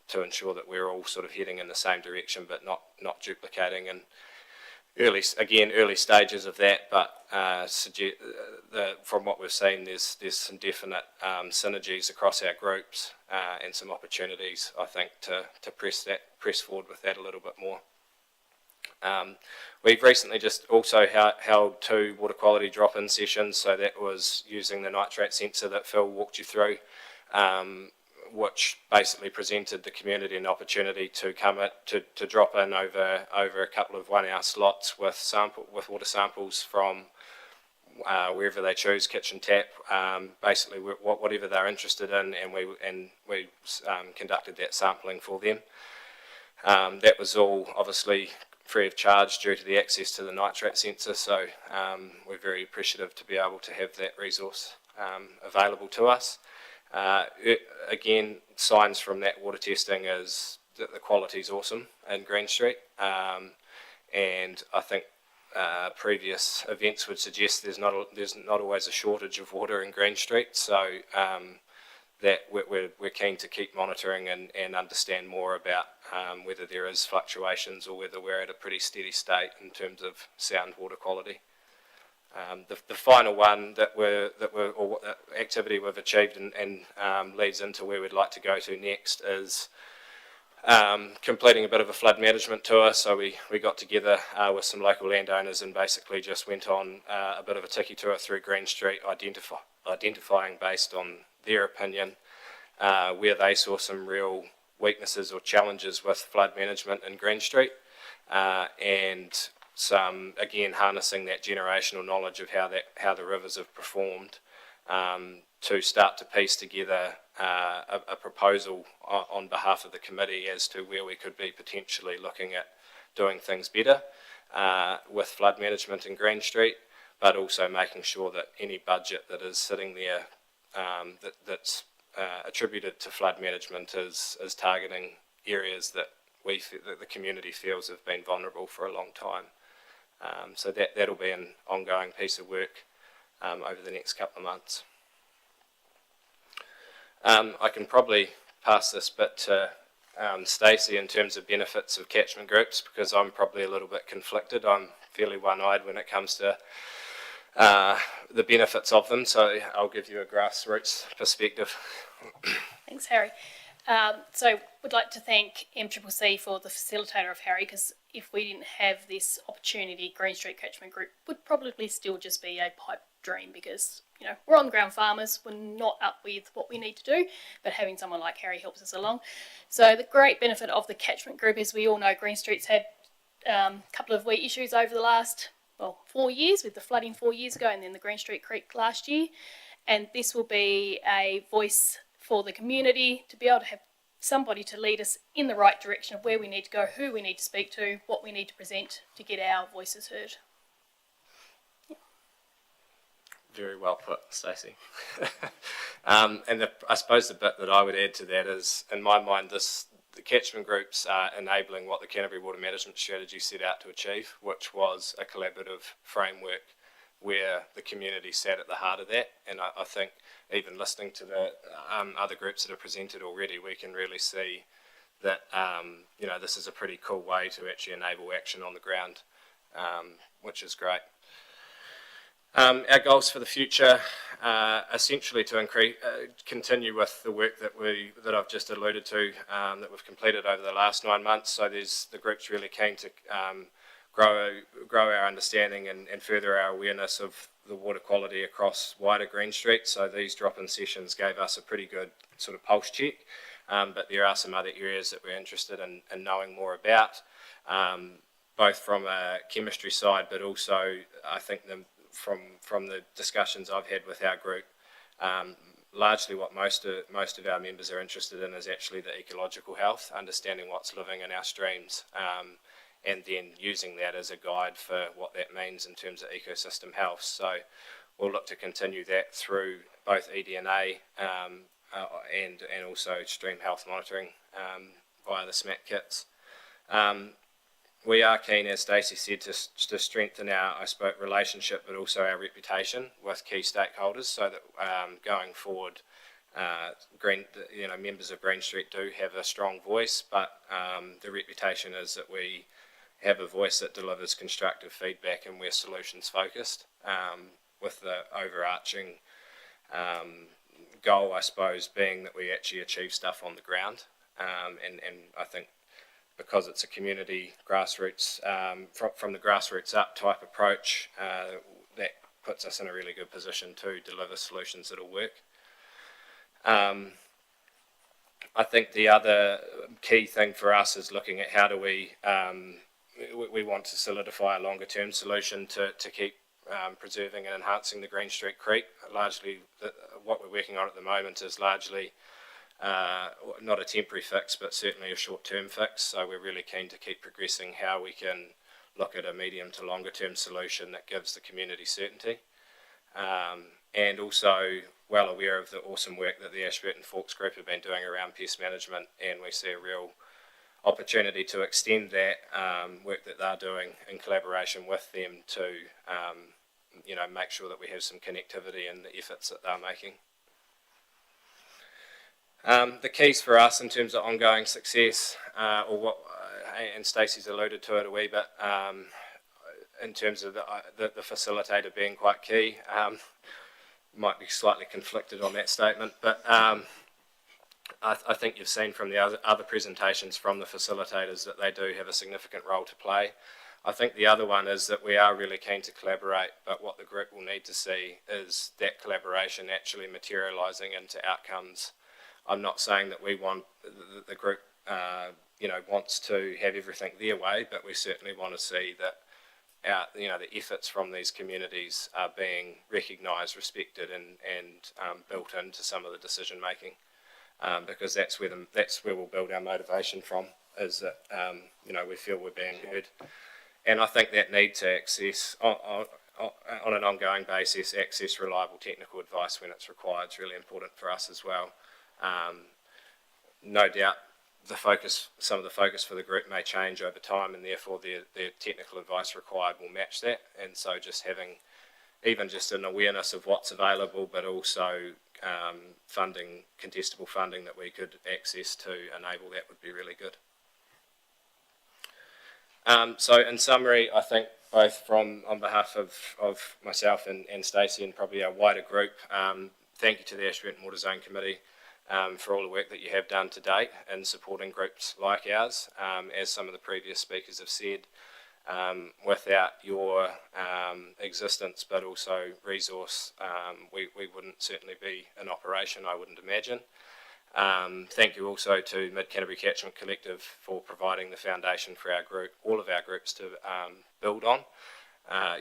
to ensure that we're all sort of heading in the same direction, but not duplicating. And early stages of that, but from what we've seen, there's some definite synergies across our groups and some opportunities, I think, to press forward with that a little bit more. We've recently just also held 2 water quality drop-in sessions, so that was using the nitrate sensor that Phil walked you through, which basically presented the community an opportunity to to drop in over a couple of 1-hour slots with water samples from wherever they choose, kitchen tap, basically whatever they're interested in, and we conducted that sampling for them. That was all obviously free of charge due to the access to the nitrate sensor, so we're very appreciative to be able to have that resource available to us. Again, signs from that water testing is that the quality is awesome in Greenstreet, and I think previous events would suggest there's not always a shortage of water in Greenstreet, so that we're keen to keep monitoring and understand more about whether there is fluctuations or whether we're at a pretty steady state in terms of sound water quality. The final one or activity we've achieved and leads into where we'd like to go to next is completing a bit of a flood management tour. So we got together with some local landowners and basically just went on a bit of a tiki tour through Greenstreet, identifying based on their opinion where they saw some real weaknesses or challenges with flood management in Greenstreet, and some, again, harnessing that generational knowledge of how the rivers have performed to start to piece together a proposal on behalf of the committee as to where we could be potentially looking at doing things better with flood management in Greenstreet, but also making sure that any budget that is sitting there that's attributed to flood management is targeting areas that that the community feels have been vulnerable for a long time. So that'll be an ongoing piece of work over the next couple of months. I can probably pass this bit to Stacey in terms of benefits of catchment groups, because I'm probably a little bit conflicted. I'm fairly one-eyed when it comes to the benefits of them, so I'll give you a grassroots perspective. Thanks, Harry. So would like to thank MCCC for the facilitator of Harry, because if we didn't have this opportunity, Greenstreet Catchment Group would probably still just be a pipe dream, because, you know, we're on-the-ground farmers, we're not up with what we need to do, but having someone like Harry helps us along. So the great benefit of the catchment group is we all know Greenstreet's had couple of wee issues over the last 4 years, with the flooding 4 years ago and then the Greenstreet Creek last year. And this will be a voice for the community to be able to have somebody to lead us in the right direction of where we need to go, who we need to speak to, what we need to present to get our voices heard. Very well put, Stacey. I suppose the bit that I would add to that is, in my mind, the catchment groups are enabling what the Canterbury Water Management Strategy set out to achieve, which was a collaborative framework where the community sat at the heart of that. And I think even listening to the other groups that are presented already, we can really see that this is a pretty cool way to actually enable action on the ground, which is great. Our goals for the future are essentially to continue with the work that I've just alluded to, that we've completed over the last 9 months. So the group's really keen to grow our understanding and further our awareness of the water quality across wider Greenstreet. So these drop-in sessions gave us a pretty good sort of pulse check, but there are some other areas that we're interested in knowing more about, both from a chemistry side, but also I think from the discussions I've had with our group, largely what most of our members are interested in is actually the ecological health, understanding what's living in our streams, and then using that as a guide for what that means in terms of ecosystem health. So we'll look to continue that through both ED&A and also stream health monitoring via the SMAC kits. We are keen, as Stacey said, to strengthen our, relationship, but also our reputation with key stakeholders, so that going forward, members of Greenstreet do have a strong voice, but the reputation is that we have a voice that delivers constructive feedback and we're solutions focused, with the overarching goal, I suppose, being that we actually achieve stuff on the ground, and I think, because it's a community grassroots, from the grassroots up type approach, that puts us in a really good position to deliver solutions that'll work. I think the other key thing for us is looking at how do we want to solidify a longer term solution to keep preserving and enhancing the Greenstreet Creek. Largely, what we're working on at the moment is largely not a temporary fix, but certainly a short-term fix. So we're really keen to keep progressing how we can look at a medium to longer-term solution that gives the community certainty. And also well aware of the awesome work that the Ashburton Forks Group have been doing around pest management, and we see a real opportunity to extend that work that they're doing in collaboration with them to make sure that we have some connectivity in the efforts that they're making. The keys for us in terms of ongoing success, and Stacey's alluded to it a wee bit, in terms of the facilitator being quite key. Might be slightly conflicted on that statement, but I think you've seen from the other presentations from the facilitators that they do have a significant role to play. I think the other one is that we are really keen to collaborate, but what the group will need to see is that collaboration actually materialising into outcomes. I'm not saying that we want the group, wants to have everything their way, but we certainly want to see that the efforts from these communities are being recognised, respected, and built into some of the decision making, because that's where we'll build our motivation from. Is that we feel we're being heard, and I think that need to access on an ongoing basis, access reliable technical advice when it's required is really important for us as well. No doubt some of the focus for the group may change over time, and therefore the technical advice required will match that. And so just having even just an awareness of what's available, but also contestable funding that we could access to enable that would be really good. So in summary, I think both on behalf of myself and Stacey and probably our wider group, thank you to the Ashburton Water Zone Committee for all the work that you have done to date in supporting groups like ours. As some of the previous speakers have said, without your existence but also resource, we wouldn't certainly be in operation, I wouldn't imagine. Thank you also to Mid-Canterbury Catchment Collective for providing the foundation for our group, all of our groups to build on.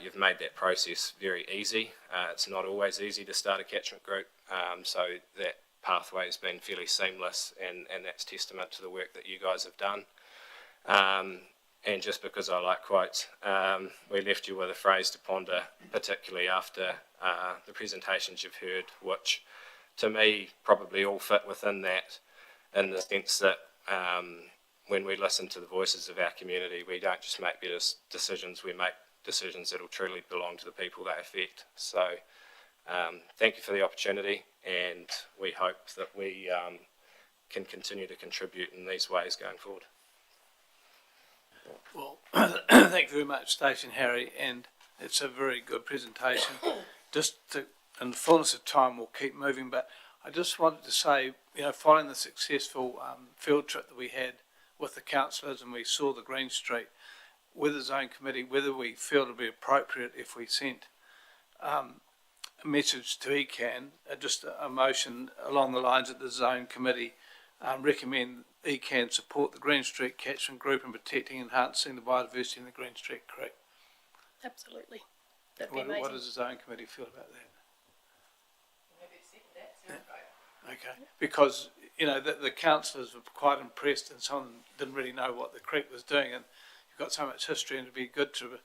You've made that process very easy. It's not always easy to start a catchment group, so that pathway has been fairly seamless, and that's testament to the work that you guys have done. And just because I like quotes, we left you with a phrase to ponder, particularly after the presentations you've heard, which to me probably all fit within that, in the sense that when we listen to the voices of our community, we don't just make better decisions, we make decisions that will truly belong to the people they affect. So thank you for the opportunity, and we hope that we can continue to contribute in these ways going forward. Well, thank you very much, Stacey and Harry, and it's a very good presentation. In the fullness of time, we'll keep moving, but I just wanted to say, following the successful field trip that we had with the councillors, and we saw the Greenstreet with the zone committee, whether we feel it would be appropriate if we sent a message to ECAN, just a motion along the lines that the zone committee recommend ECAN support the Greenstreet Catchment Group in protecting and enhancing the biodiversity in the Greenstreet Creek. Absolutely. That'd be amazing. What does the zone committee feel about that? Okay, because the councillors were quite impressed, and some of them didn't really know what the creek was doing, and you've got so much history, and it'd be good to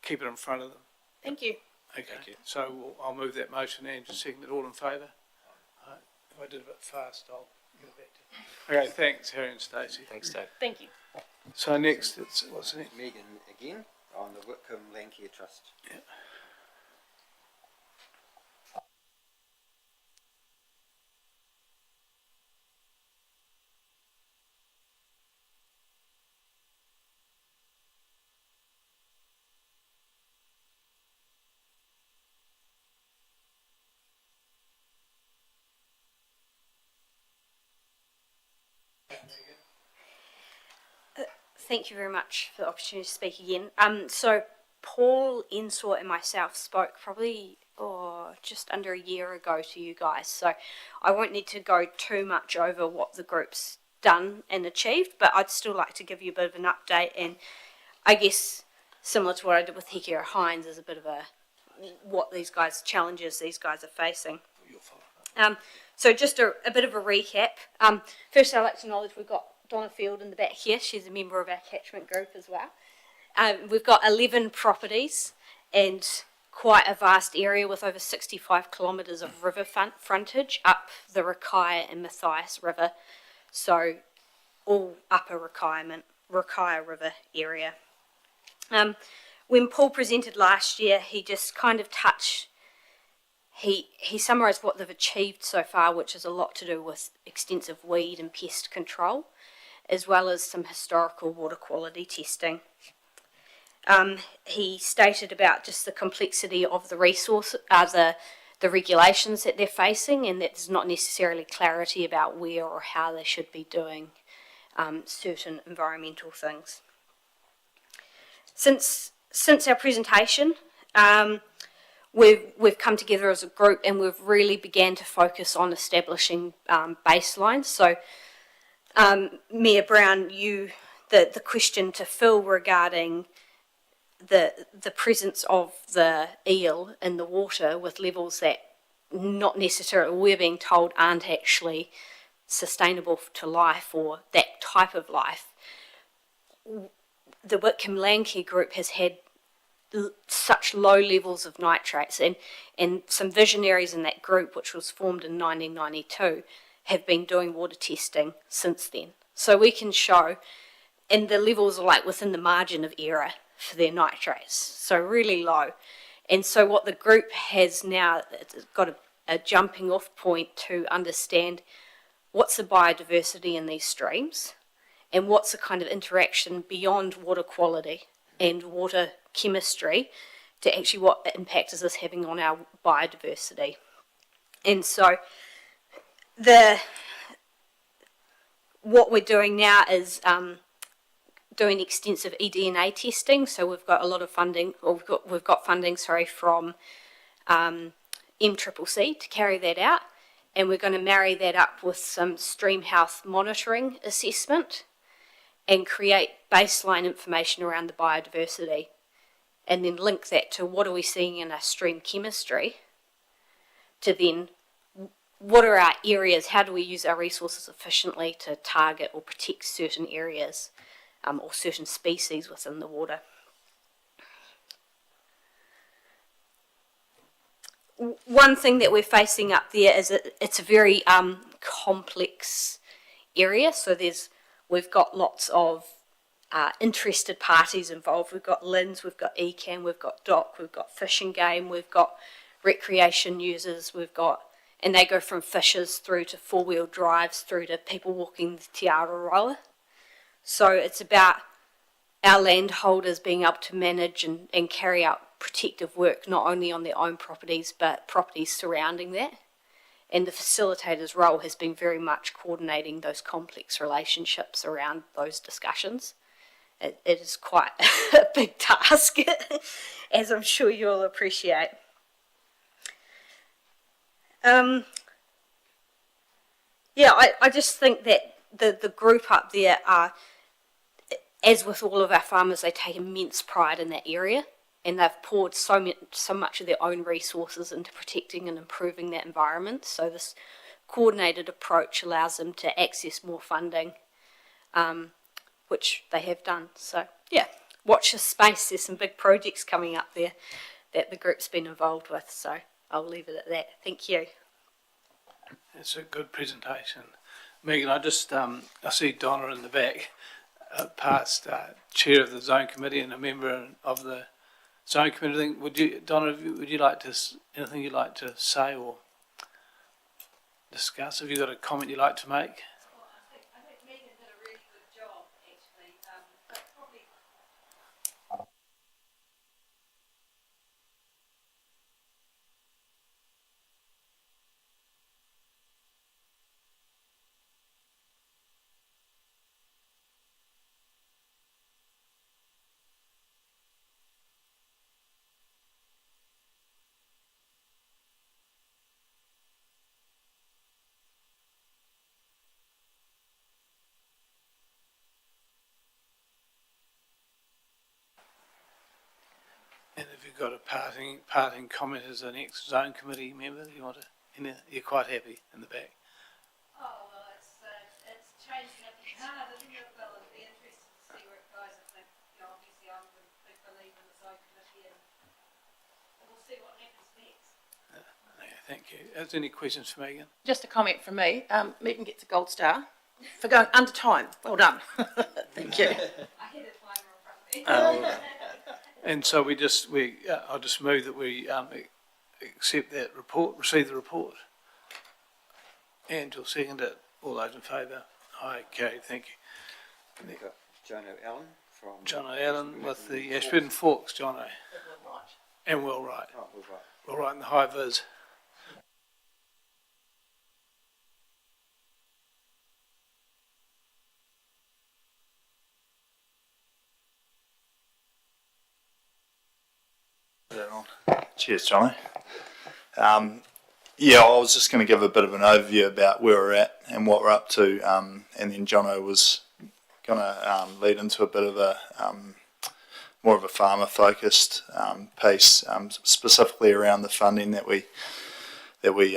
keep it in front of them. Thank you. Okay, so I'll move that motion and just second it. All in favour? If I did it a bit fast, I'll get it back to you. Okay, thanks, Harry and Stacey. Thanks, Dave. Thank you. So next, what's next? Megan again on the Whitcombe Landcare Trust. Yeah. Thank you very much for the opportunity to speak again. So Paul, Ensor and myself spoke probably just under a year ago to you guys, so I won't need to go too much over what the group's done and achieved, but I'd still like to give you a bit of an update, and I guess similar to what I did with Hekeao Hinds is a bit of what challenges these guys are facing. So just a bit of a recap. First, I'd like to acknowledge we've got Donna Field in the back here. She's a member of our catchment group as well. We've got 11 properties and quite a vast area with over 65 kilometres of river frontage up the Hekeao and Matthias River. So all upper Hekeao River area. When Paul presented last year, he just kind of he summarised what they've achieved so far, which is a lot to do with extensive weed and pest control, as well as some historical water quality testing. He stated about just the complexity of the the regulations that they're facing, and that there's not necessarily clarity about where or how they should be doing certain environmental things. Since our presentation, we've come together as a group, and we've really began to focus on establishing baselines. So Mayor Brown, the question to Phil regarding the presence of the eel in the water with levels that not necessarily, we're being told, aren't actually sustainable to life or that type of life. The Whitcombe Landcare Group has had such low levels of nitrates, and some visionaries in that group, which was formed in 1992, have been doing water testing since then. So we can show, and the levels are like within the margin of error for their nitrates, so really low. And so what the group has now, it's got a jumping off point to understand what's the biodiversity in these streams, and what's the kind of interaction beyond water quality and water chemistry to actually what impact is this having on our biodiversity. And so what we're doing now is doing extensive eDNA testing. So we've got a lot of funding, or we've got funding, from MCCC to carry that out. and we're going to marry that up with some stream health monitoring assessment and create baseline information around the biodiversity, and then link that to what are we seeing in our stream chemistry, to then what are our areas, how do we use our resources efficiently to target or protect certain areas or certain species within the water. One thing that we're facing up there is it's a very complex area, so we've got lots of interested parties involved. We've got LINZ, we've got ECAN, we've got DOC, we've got Fish and Game, we've got recreation users, and they go from fishers through to four-wheel drives through to people walking the Te Araroa. So it's about our landholders being able to manage and carry out protective work not only on their own properties but properties surrounding that. And the facilitator's role has been very much coordinating those complex relationships around those discussions. It is quite a big task, as I'm sure you'll appreciate. I just think that the group up there are, as with all of our farmers, they take immense pride in that area, and they've poured so much of their own resources into protecting and improving that environment. So this coordinated approach allows them to access more funding, which they have done. So yeah, watch this space. There's some big projects coming up there that the group's been involved with. So I'll leave it at that. Thank you. It's a good presentation. Megan, I see Donna in the back, past chair of the zone committee and a member of the zone committee. Donna, would you like to, anything you'd like to say or discuss? Have you got a comment you'd like to make? I think Megan did a really good job, actually, but probably And have you got a parting comment as an ex-zone committee member? You're quite happy in the back. oh well, it's changing up the card, isn't it? Well, it'll be interesting to see where it goes. I think, obviously I'm a big believer in the zone committee, and we'll see what happens next. Okay, thank you. Is there any questions for Megan? Just a comment from me. Megan gets a gold star for going under time. Well done. Thank you. I had a timer in front of me. And so I'll just move that we accept that report, receive the report. And you'll second it. All those in favour? Aye, carried. Thank you. We've got Jono Allen from... Jono Allen with the Ashburton Forks, Jono. And Will Wright. Oh, Will Wright. Will Wright and the high vis. Cheers, Johnny. I was just going to give a bit of an overview about where we're at and what we're up to, and then Jono was going to lead into a bit of a more of a farmer-focused piece, specifically around the funding that we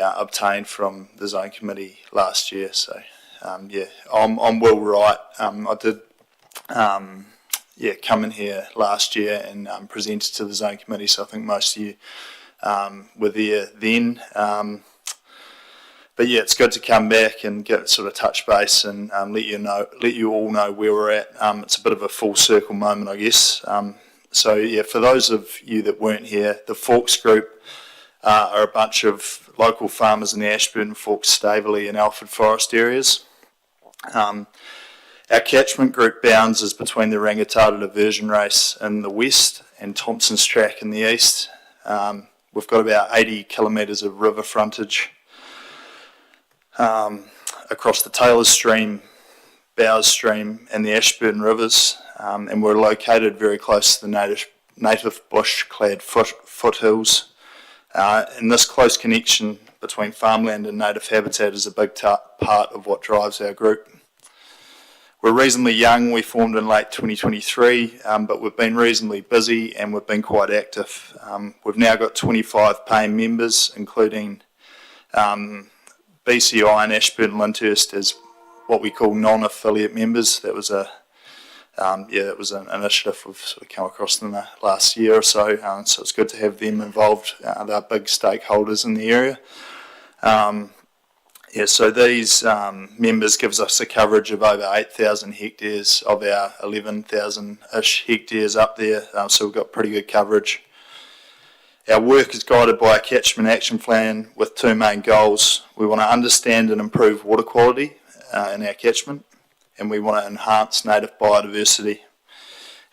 obtained from the zone committee last year. So, I'm Will Wright. I did. Come in here last year and presented to the zone committee, so I think most of you were there then. But yeah, it's good to come back and get sort of touch base and let you all know where we're at. It's a bit of a full circle moment, I guess. For those of you that weren't here, the Forks Group are a bunch of local farmers in the Ashburton Forks, Staveley and Alford Forest areas. Our catchment group bounds between the Rangitata Diversion Race in the west and Thompson's Track in the east. We've got about 80 kilometres of river frontage across the Taylor Stream, Bowes Stream and the Ashburton Rivers, and we're located very close to the native bush-clad foothills. And this close connection between farmland and native habitat is a big part of what drives our group. We're reasonably young. We formed in late 2023, but we've been reasonably busy and we've been quite active. We've now got 25 paying members, including BCI and Ashburton Landcare as what we call non-affiliate members. That was that was an initiative we've sort of come across in the last year or so. So it's good to have them involved. They're big stakeholders in the area. So these members gives us a coverage of over 8,000 hectares of our 11,000-ish hectares up there. So we've got pretty good coverage. Our work is guided by a catchment action plan with two main goals. We want to understand and improve water quality in our catchment, and we want to enhance native biodiversity.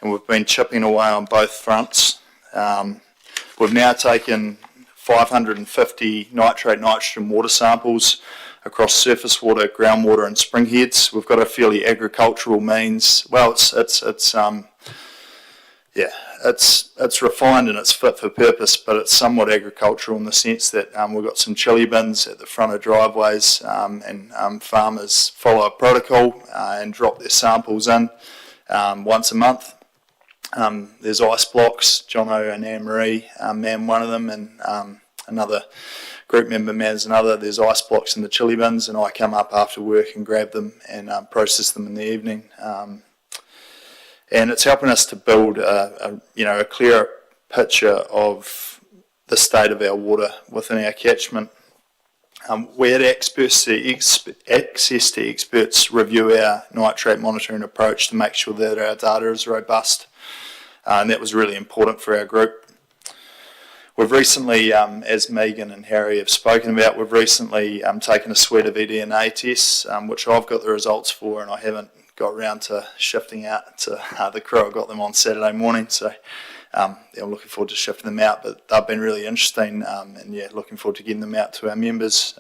And we've been chipping away on both fronts. We've now taken 550 nitrate-nitrogen water samples across surface water, groundwater and spring heads. We've got a fairly agricultural means. Well, it's refined and it's fit for purpose, but it's somewhat agricultural in the sense that we've got some chili bins at the front of driveways, and farmers follow a protocol and drop their samples in once a month. There's ice blocks. Jono and Anne-Marie man one of them, and another group member mans another. There's ice blocks in the chili bins, and I come up after work and grab them and process them in the evening. And it's helping us to build a clearer picture of the state of our water within our catchment. We had access to experts review our nitrate monitoring approach to make sure that our data is robust, and that was really important for our group. We've recently, as Megan and Harry have spoken about, we've recently taken a suite of eDNA tests, which I've got the results for, and I haven't got around to shifting out to the crew. I got them on Saturday morning, so I'm looking forward to shifting them out, but they've been really interesting, and looking forward to getting them out to our members.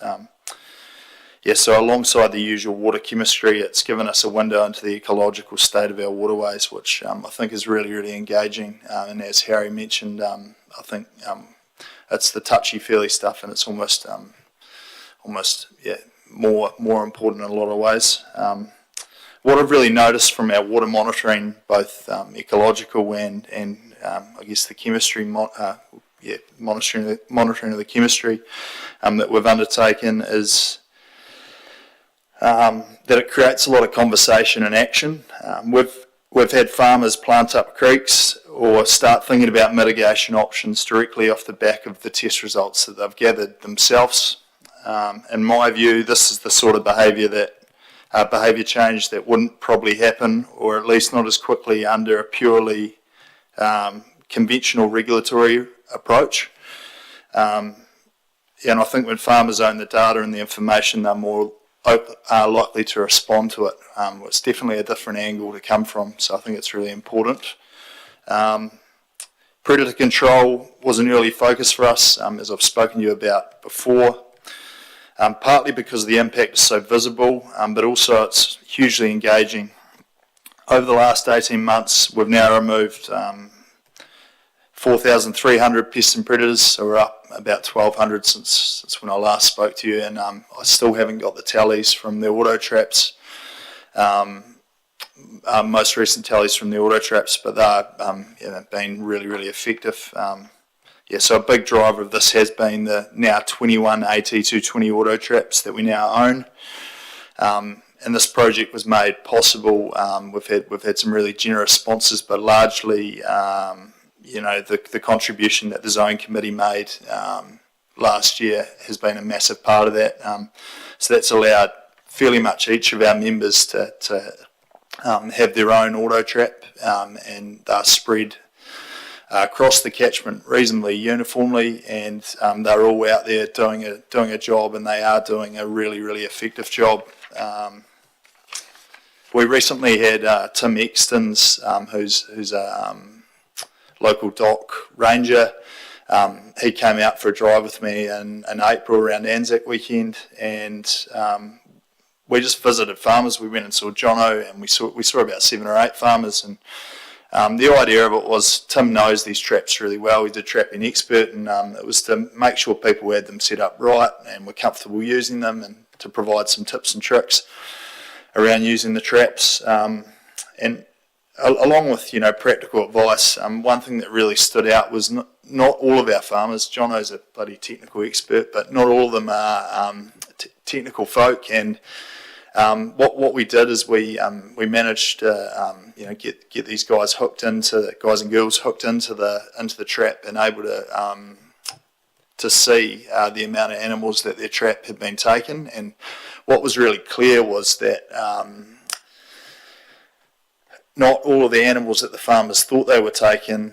So alongside the usual water chemistry, it's given us a window into the ecological state of our waterways, which I think is really, really engaging, and as Harry mentioned, I think it's the touchy-feely stuff, and it's almost more important in a lot of ways. What I've really noticed from our water monitoring, both ecological and I guess the chemistry, monitoring of the chemistry that we've undertaken is that it creates a lot of conversation and action. We've had farmers plant up creeks or start thinking about mitigation options directly off the back of the test results that they've gathered themselves. In my view, this is the sort of behaviour change that wouldn't probably happen, or at least not as quickly, under a purely conventional regulatory approach. And I think when farmers own the data and the information, they're more likely to respond to it. It's definitely a different angle to come from, so I think it's really important. Predator control was an early focus for us, as I've spoken to you about before. Partly because the impact is so visible, but also it's hugely engaging. Over the last 18 months, we've now removed 4,300 pests and predators, so we're up about 1,200 since when I last spoke to you, and I still haven't got the tallies from the auto traps, most recent tallies from the auto traps, but they've been really, really effective. So a big driver of this has been the now 21 AT220 auto traps that we now own. And this project was made possible. We've had some really generous sponsors, but largely, the contribution that the Zone Committee made last year has been a massive part of that. So that's allowed fairly much each of our members to have their own auto trap, and they're spread across the catchment reasonably uniformly, and they're all out there doing a job, and they are doing a really, really effective job. We recently had Tim Extons, who's a local dock ranger. He came out for a drive with me in April around Anzac weekend, and we just visited farmers. We went and saw Jono, and we saw about 7 or 8 farmers, and The idea of it was Tim knows these traps really well. He's a trapping expert, and it was to make sure people had them set up right and were comfortable using them, and to provide some tips and tricks around using the traps. And along with, practical advice, one thing that really stood out was not all of our farmers. Jono's a bloody technical expert, but not all of them are technical folk. And what we did is we managed to get these guys and girls hooked into the trap and able to see the amount of animals that their trap had been taken. And what was really clear was that not all of the animals that the farmers thought they were taking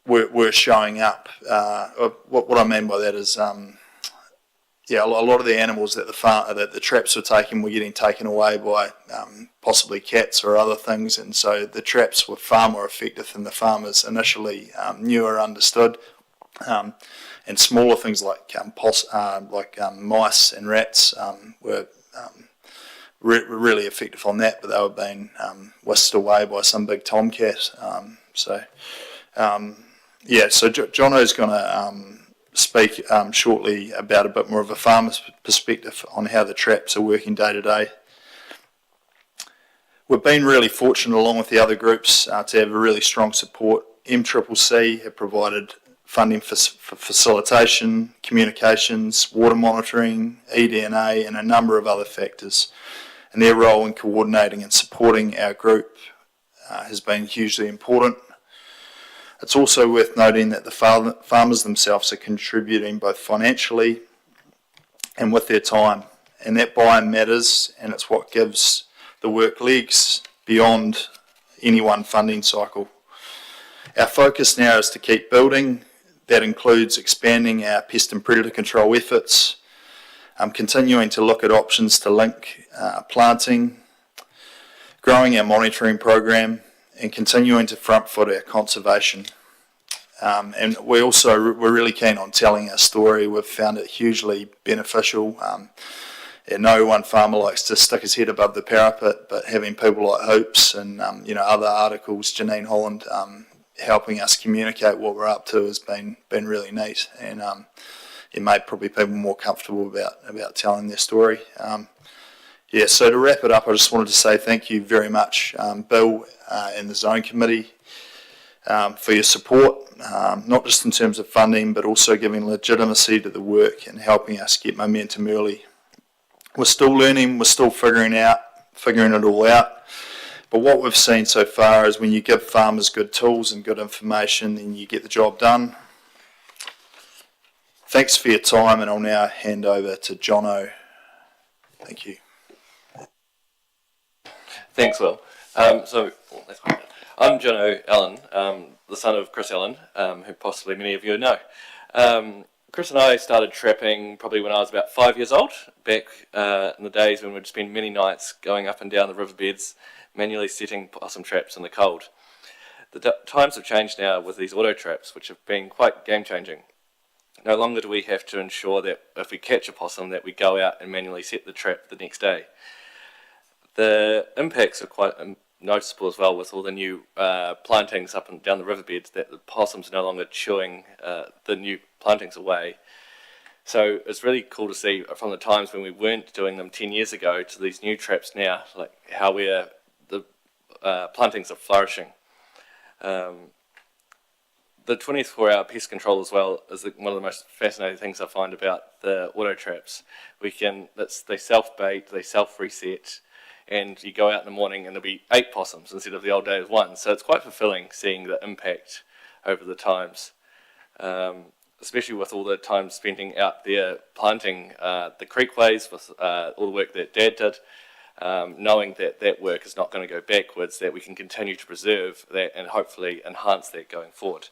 were showing up. What I mean by that is, a lot of the animals that the traps were taking were getting taken away by possibly cats or other things, and so the traps were far more effective than the farmers initially knew or understood. And smaller things like mice and rats were really effective on that, but they were being whisked away by some big tomcat. So Jono's going to speak shortly about a bit more of a farmer's perspective on how the traps are working day to day. We've been really fortunate, along with the other groups, to have a really strong support. MCCC have provided funding for facilitation, communications, water monitoring, eDNA, and a number of other factors. And their role in coordinating and supporting our group has been hugely important. It's also worth noting that the farmers themselves are contributing both financially and with their time, and that buy-in matters, and it's what gives the work legs beyond any one funding cycle. Our focus now is to keep building. That includes expanding our pest and predator control efforts, continuing to look at options to link planting, growing our monitoring program, and continuing to front foot our conservation. And we're really keen on telling our story. We've found it hugely beneficial. And no one farmer likes to stick his head above the parapet, but having people like Hoops and other articles, Janine Holland, helping us communicate what we're up to has been really neat, and it made probably people more comfortable about telling their story. So to wrap it up, I just wanted to say thank you very much, Bill and the Zone Committee, for your support, not just in terms of funding, but also giving legitimacy to the work and helping us get momentum early. We're still learning, we're still figuring it all out. But what we've seen so far is when you give farmers good tools and good information, then you get the job done. Thanks for your time, and I'll now hand over to Jono. Thank you. Thanks, Will. I'm Jono Allen, the son of Chris Allen, who possibly many of you know. Chris and I started trapping probably when I was about 5 years old, back in the days when we'd spend many nights going up and down the riverbeds, manually setting possum traps in the cold. The times have changed now with these auto traps, which have been quite game-changing. No longer do we have to ensure that if we catch a possum that we go out and manually set the trap the next day. The impacts are quite noticeable as well with all the new plantings up and down the riverbeds, that the possums are no longer chewing the new plantings away. So it's really cool to see from the times when we weren't doing them 10 years ago to these new traps now, like how the plantings are flourishing. The 24-hour pest control as well is one of the most fascinating things I find about the auto traps. They self-bait, they self-reset, and you go out in the morning and there'll be 8 possums instead of the old days 1. So it's quite fulfilling seeing the impact over the times, especially with all the time spending out there planting the creekways with all the work that Dad did, knowing that work is not going to go backwards, that we can continue to preserve that and hopefully enhance that going forward.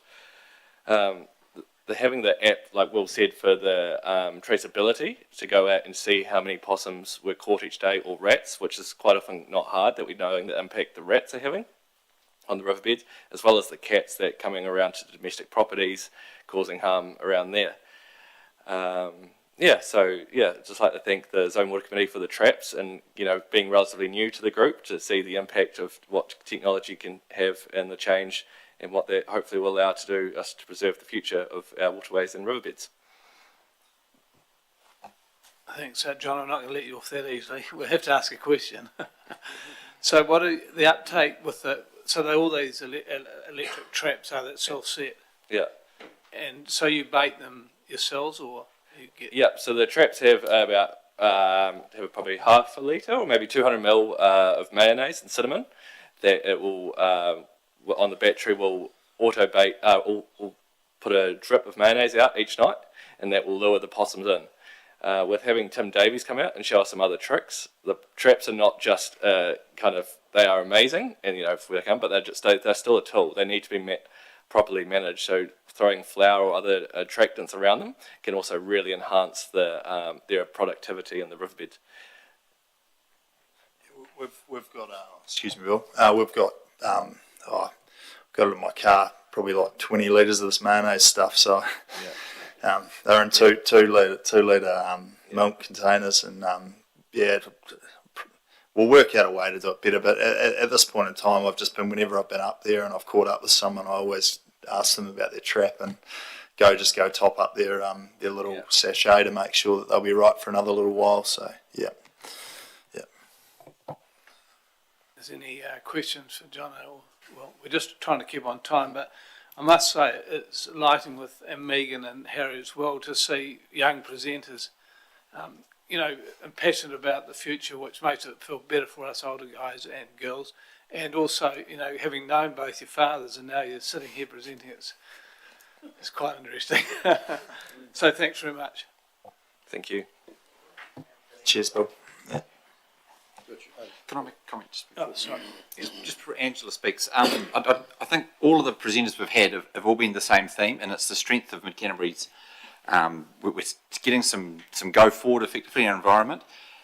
Having the app, like Will said, for the traceability, to go out and see how many possums were caught each day, or rats, which is quite often not hard, that we know the impact the rats are having on the riverbeds, as well as the cats that are coming around to domestic properties, causing harm around there. Just like to thank the Zone Water Committee for the traps and, being relatively new to the group to see the impact of what technology can have and the change and what that hopefully will allow to do us to preserve the future of our waterways and riverbeds. Thanks, John. I'm not going to let you off that easily. We'll have to ask a question. So what are the uptake with all these electric traps are that self-set? Yeah. And so you bait them yourselves or you get... Yeah, so the traps have about have probably half a litre or maybe 200 ml of mayonnaise and cinnamon that it will, on the battery, will auto-bait, will put a drip of mayonnaise out each night and that will lure the possums in. With having Tim Davies come out and show us some other tricks, the traps are not just they are amazing and if they come, but they're still a tool. They need to be properly managed. So throwing flour or other attractants around them can also really enhance their productivity in the riverbed. We've got excuse me, Bill. We've got got it in my car. Probably like 20 litres of this mayonnaise stuff. So. Yeah. They're in two litre milk containers, and we'll work out a way to do it better. But at this point in time, whenever I've been up there and I've caught up with someone, I always ask them about their trap and go top up their little sachet to make sure that they'll be right for another little while. So Is there any questions for John? Well, we're just trying to keep on time, but I must say it's lighting with Megan and Harry as well to see young presenters, and passionate about the future, which makes it feel better for us older guys and girls. And also, having known both your fathers and now you're sitting here presenting, it's quite interesting. So thanks very much. Thank you. Cheers, Bill. Yeah. Can I make a comment just before? Oh, sorry. Just before Angela speaks. I think all of the presenters we've had have all been the same theme, and it's the strength of Mid-Canterbury's. We're getting some go forward effectively in our environment,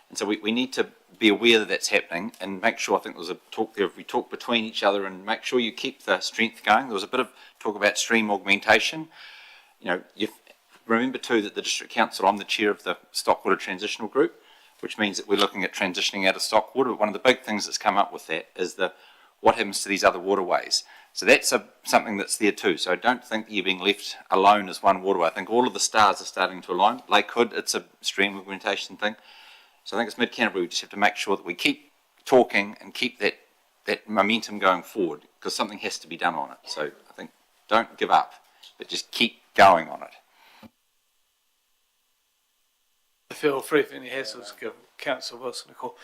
and so we need to be aware that that's happening and make sure. I think there was a talk there. We talk between each other and make sure you keep the strength going. There was a bit of talk about stream augmentation. You remember too that the District Council, I'm the chair of the Stockwater Transitional Group, which means that we're looking at transitioning out of stock water. But one of the big things that's come up with that is what happens to these other waterways. So that's something that's there too. So I don't think that you're being left alone as one waterway. I think all of the stars are starting to align. Lake Hood, it's a stream augmentation thing. So I think it's Mid-Canterbury. We just have to make sure that we keep talking and keep that momentum going forward, because something has to be done on it. So I think don't give up, but just keep going on it. Feel free for any hassles, give Councillor Wilson a call.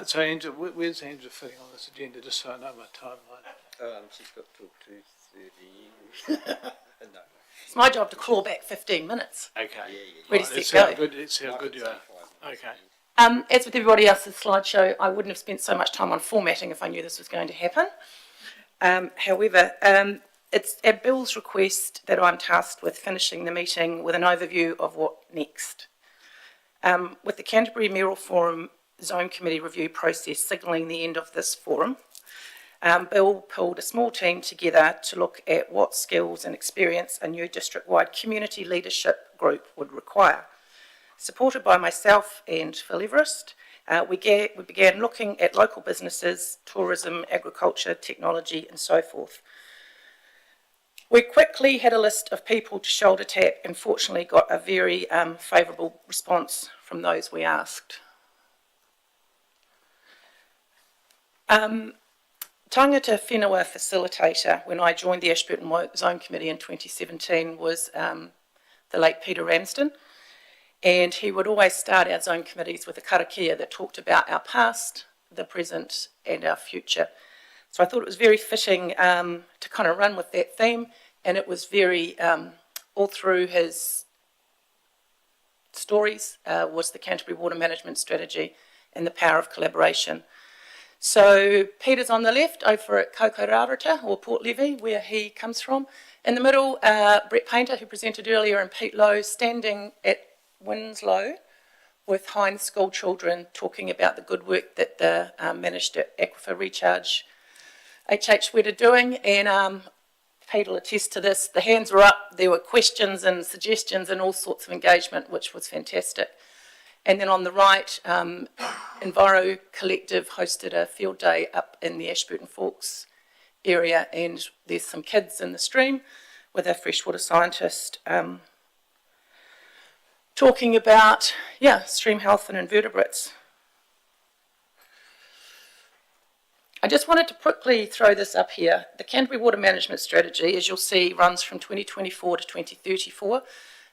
So Angela, where's Angela fitting on this agenda, just so I know my timeline? She's got till 2:30. No. It's my job to claw back 15 minutes. Okay. Ready, Right, set, go. Let's see how good you are. Okay. As with everybody else's slideshow, I wouldn't have spent so much time on formatting if I knew this was going to happen. However, it's at Bill's request that I'm tasked with finishing the meeting with an overview of what next. With the Canterbury Mayoral Forum Zone Committee review process signalling the end of this forum, Bill pulled a small team together to look at what skills and experience a new district-wide community leadership group would require. Supported by myself and Phil Everest, we began looking at local businesses, tourism, agriculture, technology, and so forth. We quickly had a list of people to shoulder tap and fortunately got a very favourable response from those we asked. Tangata whenua facilitator when I joined the Ashburton Zone Committee in 2017 was the late Peter Ramsden, and he would always start our zone committees with a karakia that talked about our past, the present and our future. So I thought it was very fitting to kind of run with that theme, and it was very, all through his stories was the Canterbury Water Management Strategy and the power of collaboration. So Peter's on the left over at Kokorarata, or Port Levy, where he comes from. In the middle, Brett Painter, who presented earlier, and Pete Lowe standing at Winslow with Hinds school children talking about the good work that the Managed Aquifer Recharge HH Wet are doing. And Pete will attest to this, the hands were up, there were questions and suggestions and all sorts of engagement, which was fantastic. And then on the right, Enviro Collective hosted a field day up in the Ashburton Forks area, and there's some kids in the stream with a freshwater scientist talking about, stream health and invertebrates. I just wanted to quickly throw this up here. The Canterbury Water Management Strategy, as you'll see, runs from 2024 to 2034.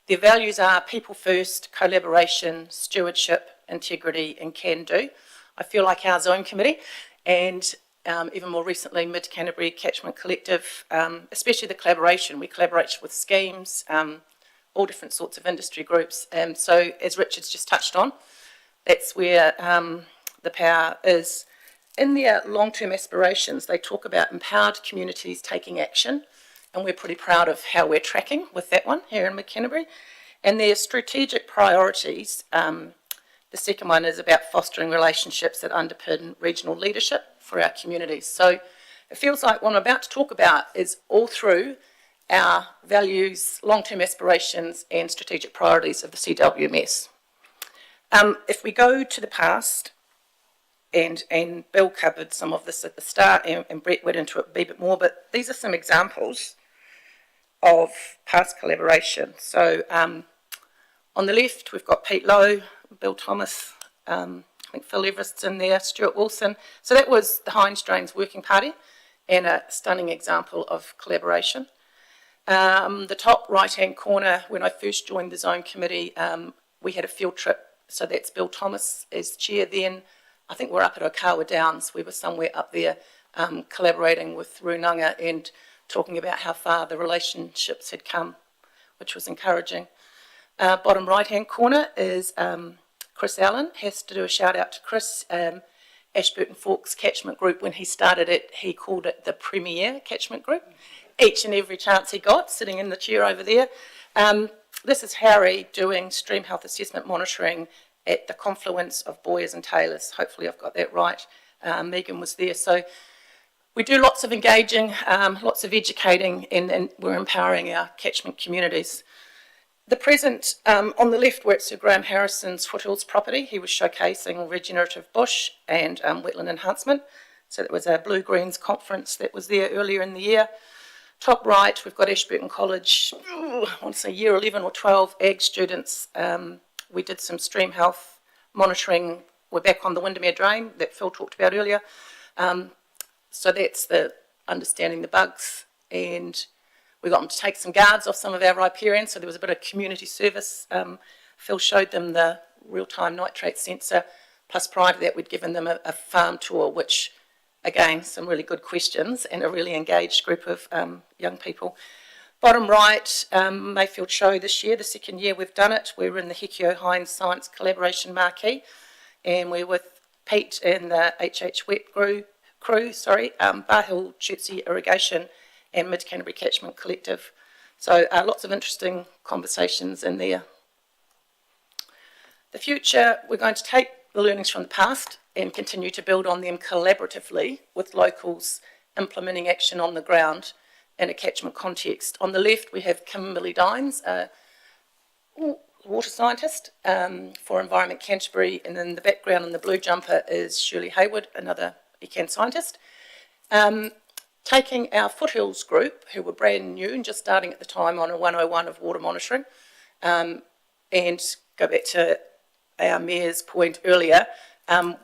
Their values are people first, collaboration, stewardship, integrity, and can do. I feel like our zone committee, and even more recently, Mid-Canterbury Catchment Collective, especially the collaboration. We collaborate with schemes, all different sorts of industry groups. So, as Richard's just touched on, that's where the power is. In their long-term aspirations, they talk about empowered communities taking action, and we're pretty proud of how we're tracking with that one here in Mid-Canterbury. And their strategic priorities, the second one is about fostering relationships that underpin regional leadership for our communities. So it feels like what I'm about to talk about is all through our values, long-term aspirations and strategic priorities of the CWMS. If we go to the past, and Bill covered some of this at the start, and Brett went into it a bit more, but these are some examples of past collaboration. So on the left, we've got Pete Lowe, Bill Thomas, I think Phil Everest's in there, Stuart Wilson. So that was the Hinds Drains Working Party, and a stunning example of collaboration. The top right-hand corner, when I first joined the Zone Committee, we had a field trip. So that's Bill Thomas as chair then. I think we're up at Hekeao Downs. We were somewhere up there collaborating with Runanga and talking about how far the relationships had come, which was encouraging. Bottom right-hand corner is Chris Allen. Has to do a shout out to Chris. Ashburton Forks Catchment Group, when he started it, he called it the Premier Catchment Group. Each and every chance he got, sitting in the chair over there. This is Harry doing stream health assessment monitoring at the confluence of Boyers and Taylors. Hopefully I've got that right. Megan was there. So we do lots of engaging, lots of educating, and we're empowering our catchment communities. The present, on the left, where it's Sir Graham Harrison's Foothills property, he was showcasing regenerative bush and wetland enhancement. So that was a Blue Greens conference that was there earlier in the year. Top right, we've got Ashburton College, I want to say year 11 or 12 ag students. We did some stream health monitoring. We're back on the Windermere Drain that Phil talked about earlier. So that's the understanding the bugs, and we got them to take some guards off some of our riparians, so there was a bit of community service. Phil showed them the real-time nitrate sensor, plus prior to that we'd given them a farm tour, which, again, some really good questions and a really engaged group of young people. Bottom right, Mayfield Show this year, the second year we've done it. We were in the Hekeao Hinds Science Collaboration Marquee, and we're with Pete and the HH Wet crew, Bar Hill Chertsey Irrigation and Mid-Canterbury Catchment Collective. So lots of interesting conversations in there. The future, we're going to take the learnings from the past and continue to build on them collaboratively with locals implementing action on the ground in a catchment context. On the left, we have Kimberly Dines, a water scientist for Environment Canterbury, and in the background in the blue jumper is Shirley Hayward, another ecan scientist. Taking our Foothills group, who were brand new and just starting at the time on a 101 of water monitoring, and go back to our mayor's point earlier,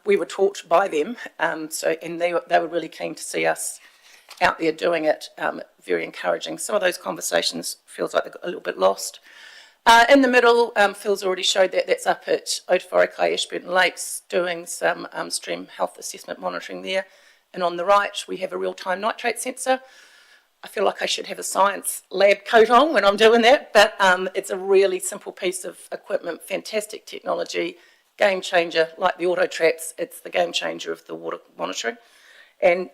we were taught by them, and they were really keen to see us out there doing it, very encouraging. Some of those conversations feels like they got a little bit lost. In the middle, Phil's already showed that, that's up at Otawharakai, Ashburton Lakes, doing some stream health assessment monitoring there. And on the right, we have a real-time nitrate sensor. I feel like I should have a science lab coat on when I'm doing that, but it's a really simple piece of equipment, fantastic technology, game changer, like the auto traps. It's the game changer of the water monitoring. And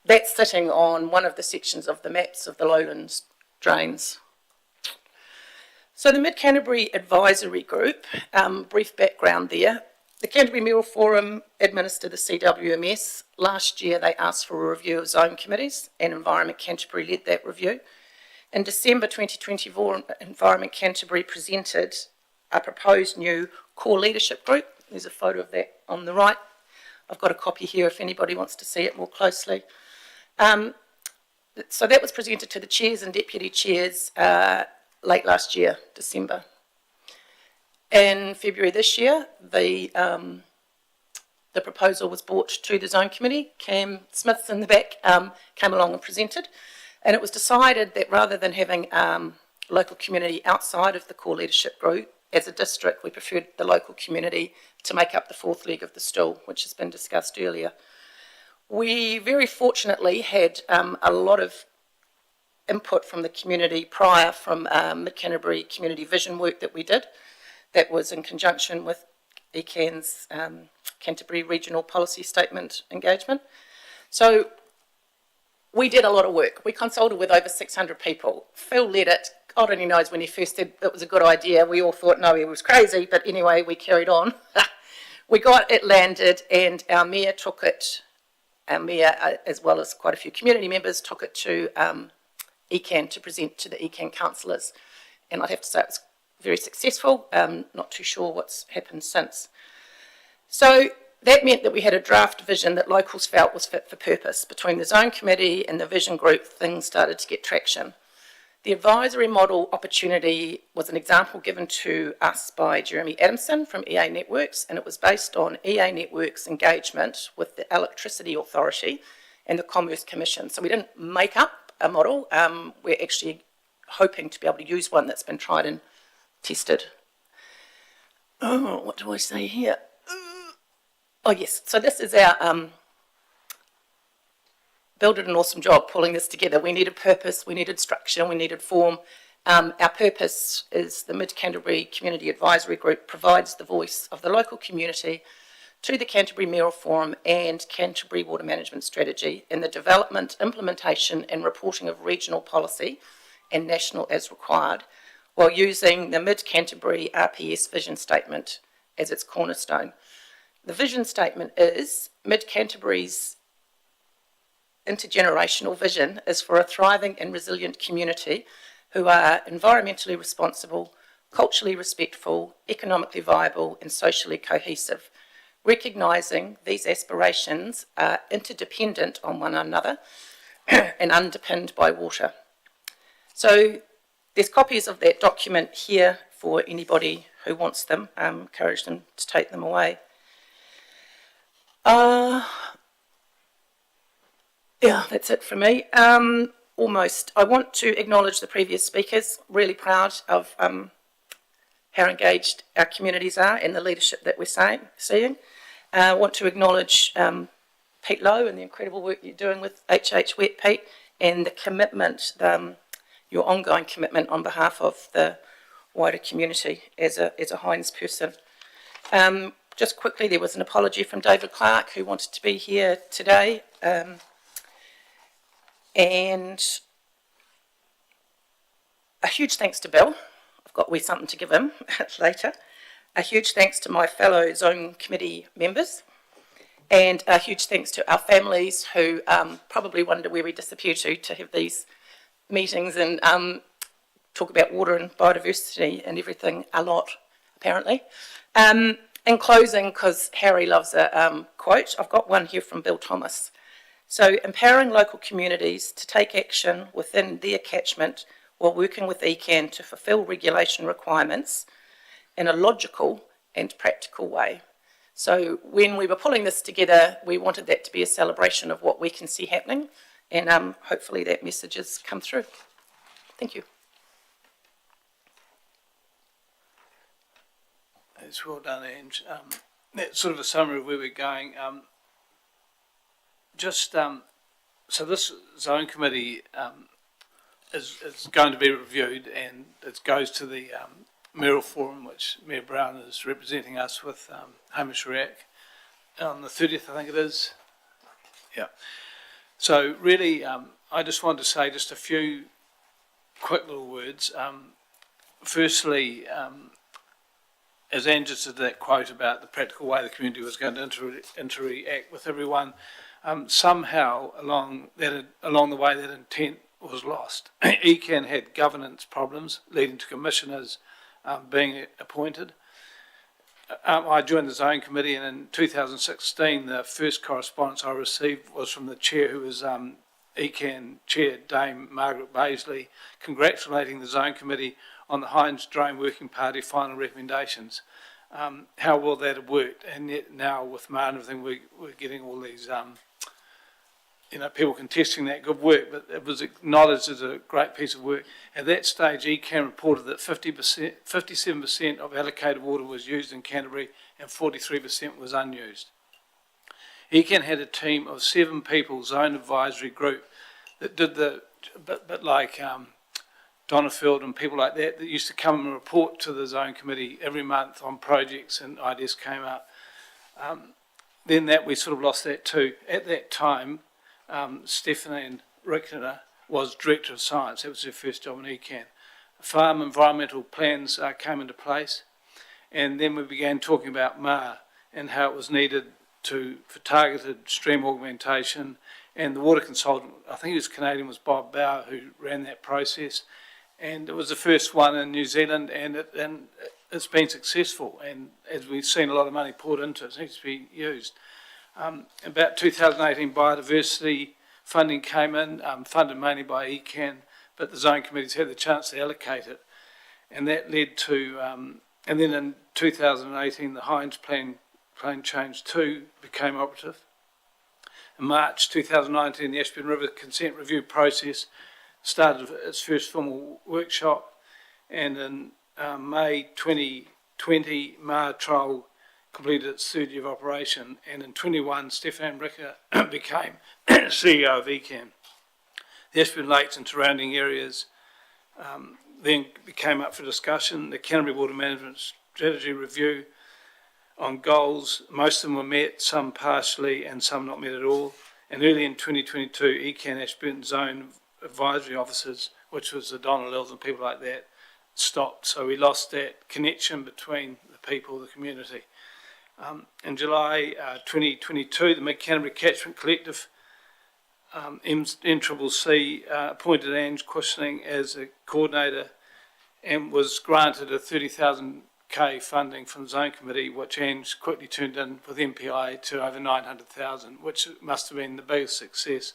that's sitting on one of the sections of the maps of the lowlands drains. So the Mid-Canterbury Advisory Group, brief background there. The Canterbury Mural Forum administer the CWMS. Last year they asked for a review of zone committees, and Environment Canterbury led that review. In December 2024, Environment Canterbury presented a proposed new core leadership group. There's a photo of that on the right. I've got a copy here if anybody wants to see it more closely. So that was presented to the chairs and deputy chairs late last year, December. In February this year, the proposal was brought to the Zone Committee. Cam Smith's in the back came along and presented, and it was decided that rather than having local community outside of the core leadership group, as a district, we preferred the local community to make up the fourth leg of the stool, which has been discussed earlier. We very fortunately had a lot of input from the community prior from Mid-Canterbury community vision work that we did. That was in conjunction with ECAN's Canterbury Regional Policy Statement engagement. So we did a lot of work. We consulted with over 600 people. Phil led it. God only knows when he first said it was a good idea. We all thought, no, he was crazy. But anyway, we carried on. We got it landed, and our mayor took it. Our mayor, as well as quite a few community members, took it to ECAN to present to the ECAN councillors. And I'd have to say it was very successful. Not too sure what's happened since. So that meant that we had a draft vision that locals felt was fit for purpose. Between the Zone Committee and the Vision Group, things started to get traction. The advisory model opportunity was an example given to us by Jeremy Adamson from EA Networks, and it was based on EA Networks' engagement with the Electricity Authority and the Commerce Commission. So we didn't make up a model. We're actually hoping to be able to use one that's been tried and tested. Oh, what do I say here? Oh yes, so this is our Bill did an awesome job pulling this together. We needed purpose, we needed structure, we needed form. Our purpose is the Mid-Canterbury Community Advisory Group provides the voice of the local community to the Canterbury Mural Forum and Canterbury Water Management Strategy in the development, implementation and reporting of regional policy and national as required, while using the Mid-Canterbury RPS vision statement as its cornerstone. The vision statement is Mid-Canterbury's intergenerational vision is for a thriving and resilient community who are environmentally responsible, culturally respectful, economically viable and socially cohesive, recognising these aspirations are interdependent on one another and underpinned by water. So there's copies of that document here for anybody who wants them. Encourage them to take them away. Yeah, that's it for me. Almost. I want to acknowledge the previous speakers. Really proud of how engaged our communities are and the leadership that we're seeing. I want to acknowledge Pete Lowe and the incredible work you're doing with HH Wet, Pete, and the commitment, your ongoing commitment on behalf of the wider community as a Hinds person. Just quickly, there was an apology from David Clark, who wanted to be here today. And a huge thanks to Bill. I've got something to give him later. A huge thanks to my fellow Zone Committee members. And a huge thanks to our families who probably wonder where we disappear to have these meetings and talk about water and biodiversity and everything a lot, apparently. In closing, because Harry loves a quote, I've got one here from Bill Thomas. So, empowering local communities to take action within their catchment while working with ECAN to fulfil regulation requirements in a logical and practical way. So, when we were pulling this together, we wanted that to be a celebration of what we can see happening, and hopefully that message has come through. Thank you. It's well done, Ange. That's sort of a summary of where we're going. So this Zone Committee is going to be reviewed, and it goes to the Mural Forum, which Mayor Brown is representing us with Hamish Rack on the 30th, I think it is. Yeah. So really, I just wanted to say just a few quick little words. Firstly, as Andrew did that quote about the practical way the community was going to interact with everyone, somehow along the way that intent was lost. ECAN had governance problems leading to commissioners being appointed. I joined the Zone Committee, and in 2016 the first correspondence I received was from the chair, who was ECAN Chair, Dame Margaret Baisley, congratulating the Zone Committee on the Hinds Drone Working Party final recommendations. How well that had worked, and yet now with MAR and everything, we're getting all these people contesting that good work, but it was acknowledged as a great piece of work. At that stage, ECAN reported that 57% of allocated water was used in Canterbury and 43% was unused. ECAN had a team of 7 people, Zone Advisory Group, that did but like Donnerfield and people like that used to come and report to the Zone Committee every month on projects and ideas came up. Then we sort of lost that too. At that time, Stephanie Rickner was Director of Science. That was her first job in ECAN. Farm environmental plans came into place, and then we began talking about MAR and how it was needed for targeted stream augmentation, and the water consultant, I think he was Canadian, was Bob Bauer, who ran that process, and it was the first one in New Zealand, and it's been successful, and as we've seen a lot of money poured into it, it needs to be used. About 2018, biodiversity funding came in, funded mainly by ECAN, but the Zone Committees had the chance to allocate it, and that led to, and then in 2018, the Hinds Plan Change 2 became operative. In March 2019, the Ashburton River Consent Review process started its first formal workshop, and in May 2020, MAR trial completed its third year of operation, and in 21, Stefan Ricker became CEO of ECAN. The Ashburton Lakes and surrounding areas then became up for discussion. The Canterbury Water Management Strategy Review on goals, most of them were met, some partially and some not met at all. And early in 2022, ECAN Ashburton Zone Advisory Officers, which was the Donnells and people like that, stopped. So we lost that connection between the people, the community. In July 2022, the Mid-Canterbury Catchment Collective, MCCC, appointed Ange Cushing as a coordinator and was granted a 30,000K funding from the Zone Committee, which Ange quickly turned in with MPI to over 900,000, which must have been the biggest success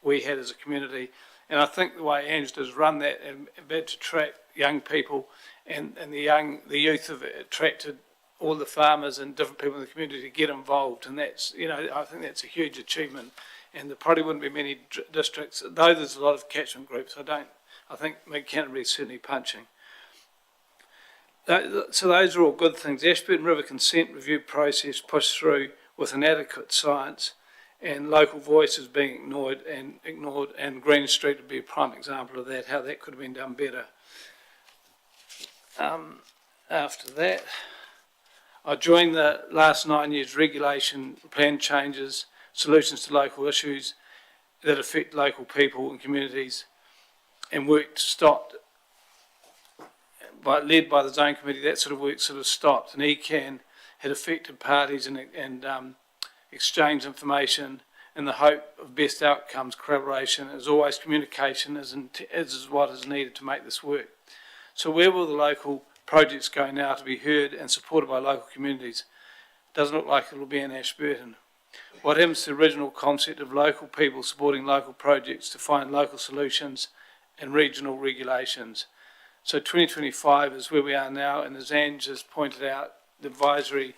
we had as a community. And I think the way Ange does run that and to attract young people and the youth have attracted all the farmers and different people in the community to get involved, and that's, I think that's a huge achievement, and there probably wouldn't be many districts, though there's a lot of catchment groups. I think Canterbury is certainly punching. So those are all good things. The Ashburton River Consent Review process pushed through with inadequate science and local voices being ignored, and Greenstreet would be a prime example of that, how that could have been done better. After that, I joined the last 9 years regulation, plan changes, solutions to local issues that affect local people and communities, and work stopped, led by the Zone Committee. That sort of work sort of stopped, and ECAN had affected parties and exchange information in the hope of best outcomes. Collaboration, as always, communication is what is needed to make this work. So where will the local projects go now to be heard and supported by local communities? Doesn't look like it will be in Ashburton. What happens to the original concept of local people supporting local projects to find local solutions and regional regulations? So 2025 is where we are now, and as Ange has pointed out, the advisory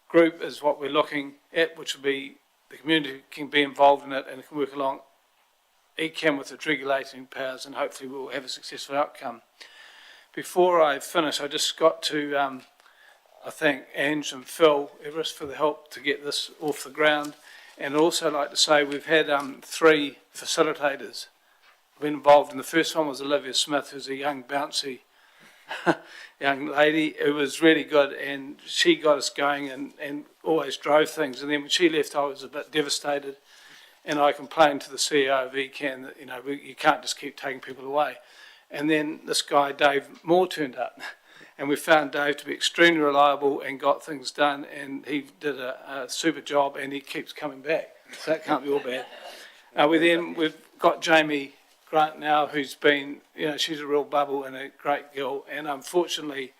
group is what we're looking at, which will be the community can be involved in it and it can work along ECAN with its regulating powers, and hopefully we'll have a successful outcome. Before I finish, I just got to I thank Ange and Phil Everest for the help to get this off the ground, and I'd also like to say we've had 3 facilitators been involved, and the first one was Olivia Smith, who's a young bouncy young lady who was really good, and she got us going and always drove things. And then when she left, I was a bit devastated, and I complained to the CEO of ECAN that you can't just keep taking people away. And then this guy Dave Moore turned up, And we found Dave to be extremely reliable and got things done, and he did a super job, and he keeps coming back. So that can't be all bad. We've got Jamie Grant now, who's been, she's a real bubble and a great girl, and unfortunately,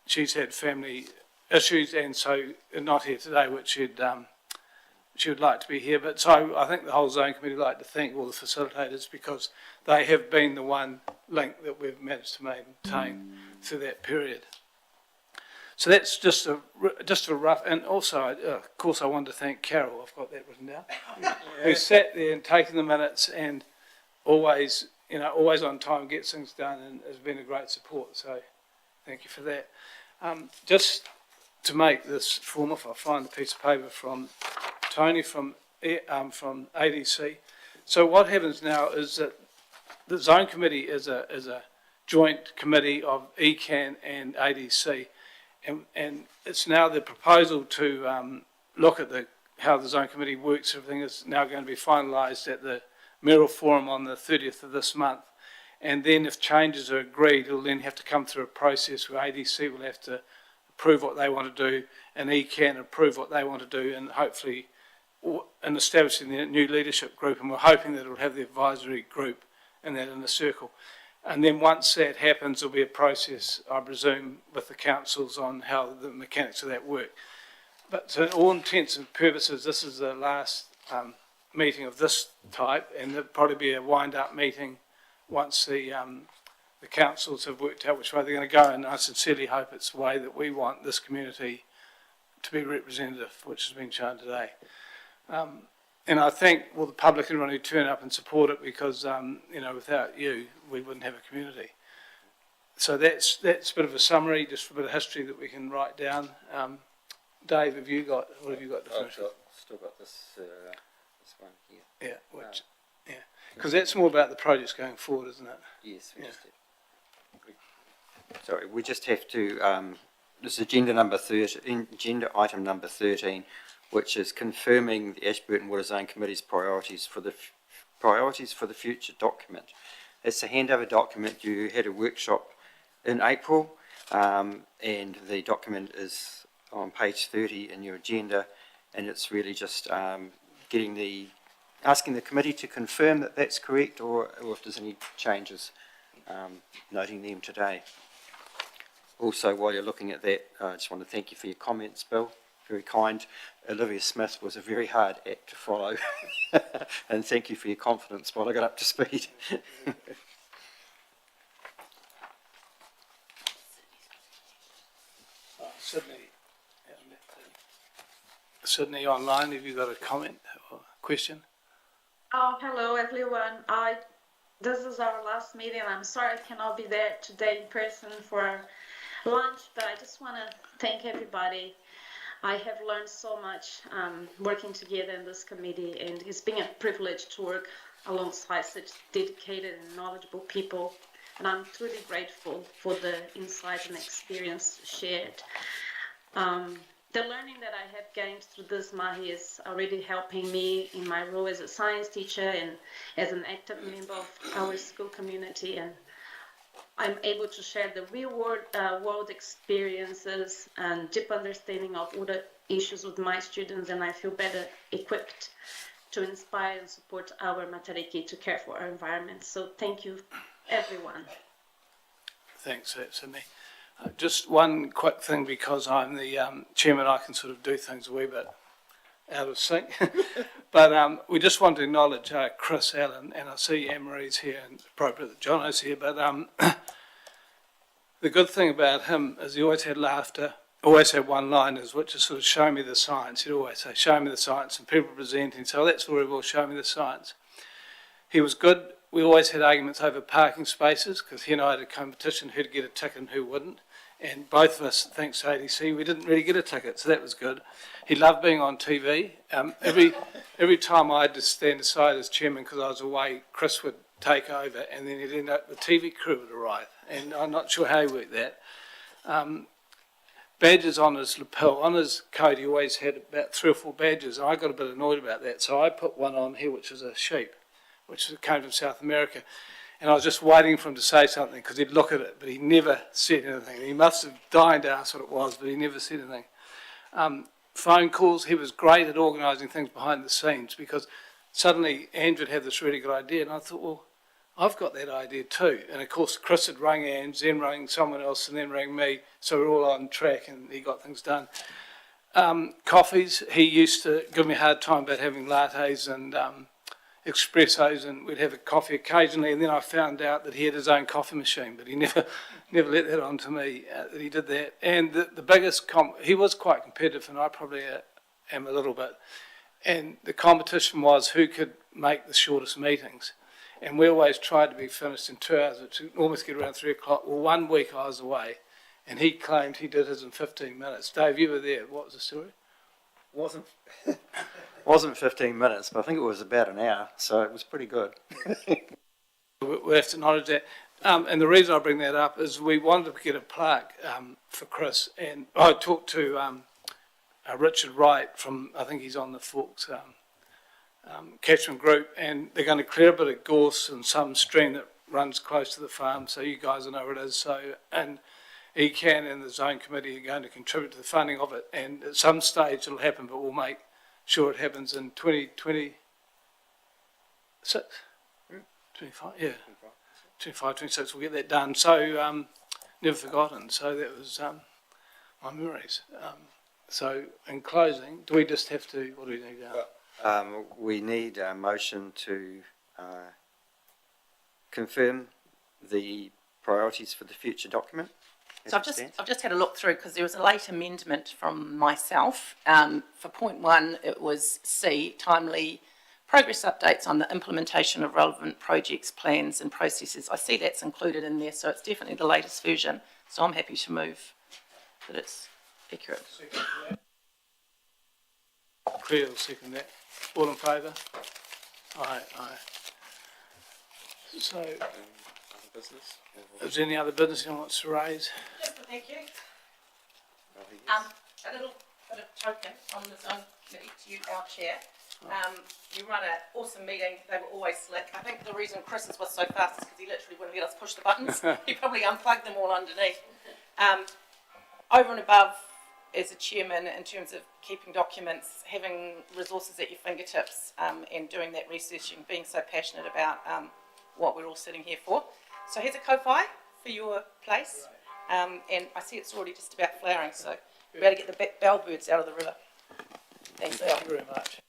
she's had family issues, and so not here today, which she would like to be here. But so I think the whole zone committee would like to thank all the facilitators, because they have been the one link that we've managed to maintain through that period. So that's just a rough, and also, of course, I want to thank Carol, I've got that written down, who sat there and taken the minutes and always on time, gets things done, and has been a great support. So thank you for that. Just to make this form, if I find a piece of paper from Tony from ADC. So what happens now is that the zone committee is a joint committee of ECAN and ADC, and it's now the proposal to look at how the zone committee works. Everything is now going to be finalised at the Mayoral Forum on the 30th of this month, and then if changes are agreed, it'll then have to come through a process where ADC will have to approve what they want to do, and ECAN approve what they want to do, and hopefully in establishing the new leadership group, and we're hoping that it'll have the advisory group and that in a circle. And then once that happens, there'll be a process, I presume, with the councils on how the mechanics of that work. But to all intents and purposes, this is the last meeting of this type, and there'll probably be a wind-up meeting once the councils have worked out which way they're going to go, and I sincerely hope it's the way that we want this community to be representative, which has been shown today. And I thank the public and everyone who turn up and support it, because without you, we wouldn't have a community. So that's a bit of a summary, just a bit of history that we can write down. Dave, what have you got to finish? I've still got this one here. Yeah, because that's more about the projects going forward, isn't it? Yes, we just did. Sorry, we just have to, this is agenda item number 13, which is confirming the Ashburton Water Zone Committee's priorities for the future document. It's a handover document. You had a workshop in April, and the document is on page 30 in your agenda, and it's really just asking the committee to confirm that that's correct, or if there's any changes, noting them today. Also, while you're looking at that, I just want to thank you for your comments, Bill. Very kind. Olivia Smith was a very hard act to follow, and thank you for your confidence while I got up to speed. Sydney online, have you got a comment or question? Oh, hello everyone. This is our last meeting. I'm sorry I cannot be there today in person for lunch, but I just want to thank everybody. I have learned so much working together in this committee, and it's been a privilege to work alongside such dedicated and knowledgeable people, and I'm truly grateful for the insight and experience shared. The learning that I have gained through this Mahi is already helping me in my role as a science teacher and as an active member of our school community, and I'm able to share the real world experiences and deep understanding of water issues with my students, and I feel better equipped to inspire and support our matariki to care for our environment. So thank you, everyone. Thanks, Sydney. Just one quick thing, because I'm the chairman, I can sort of do things a wee bit out of sync. But we just want to acknowledge Chris Allen, and I see Anne-Marie's here, and appropriate that Jono's here, but the good thing about him is he always had laughter, always had one-liners, which is sort of show me the science. He'd always say, show me the science, and people presenting, so that's very well, show me the science. He was good. We always had arguments over parking spaces, because he and I had a competition who'd get a ticket and who wouldn't. And both of us, thanks to ADC, we didn't really get a ticket, so that was good. He loved being on TV. Every time I had to stand aside as chairman because I was away, Chris would take over, and then he'd end up, the TV crew would arrive. And I'm not sure how he worked that. Badges on his lapel, on his coat, he always had about 3 or 4 badges, and I got a bit annoyed about that. So I put one on here, which is a sheep, which came from South America. And I was just waiting for him to say something because he'd look at it, but he never said anything. He must have died to ask what it was, but he never said anything. Phone calls, he was great at organising things behind the scenes because suddenly Andrew had this really good idea, and I thought, well, I've got that idea too. And of course, Chris had rang Ange, then rang someone else, and then rang me, so we're all on track, and he got things done. Coffees, he used to give me a hard time about having lattes and espressos, and we'd have a coffee occasionally, and then I found out that he had his own coffee machine, but he never let that on to me, that he did that. And the biggest, he was quite competitive, and I probably am a little bit, and the competition was who could make the shortest meetings. And we always tried to be finished in 2 hours, which would almost get around 3 o'clock. Well, 1 week I was away, and he claimed he did his in 15 minutes. Dave, you were there. What was the story? Wasn't 15 minutes, but I think it was about an hour, so it was pretty good. We have to acknowledge that. And the reason I bring that up is we wanted to get a plaque for Chris, and I talked to Richard Wright from, I think he's on the Forks Catchment Group, and they're going to clear a bit of gorse and some stream that runs close to the farm, so you guys will know where it is. So, and ECAN and the Zone Committee are going to contribute to the funding of it, and at some stage it'll happen, but we'll make sure it happens in 2026. 25, yeah. 25, 26, we'll get that done. So, never forgotten. So that was my memories. So, in closing, do we just have to, what do we need now? We need a motion to confirm the priorities for the future document. So I've just had a look through because there was a late amendment from myself. For point 1, it was C, timely progress updates on the implementation of relevant projects, plans and processes. I see that's included in there, so it's definitely the latest version. So I'm happy to move that it's accurate. Clear, will second that. All in favour? Aye. So, is there any other business anyone wants to raise? Just a thank you. A little bit of token on the Zone Committee to you, our chair. You run an awesome meeting. They were always slick. I think the reason Chris's was so fast is because he literally wouldn't let us push the buttons. He probably unplugged them all underneath. Over and above, as a chairman, in terms of keeping documents, having resources at your fingertips, and doing that research and being so passionate about what we're all sitting here for. So here's a ko-fi for your place, and I see it's already just about flowering, so we're about to get the bellbirds out of the river. Thanks, Thank you very much.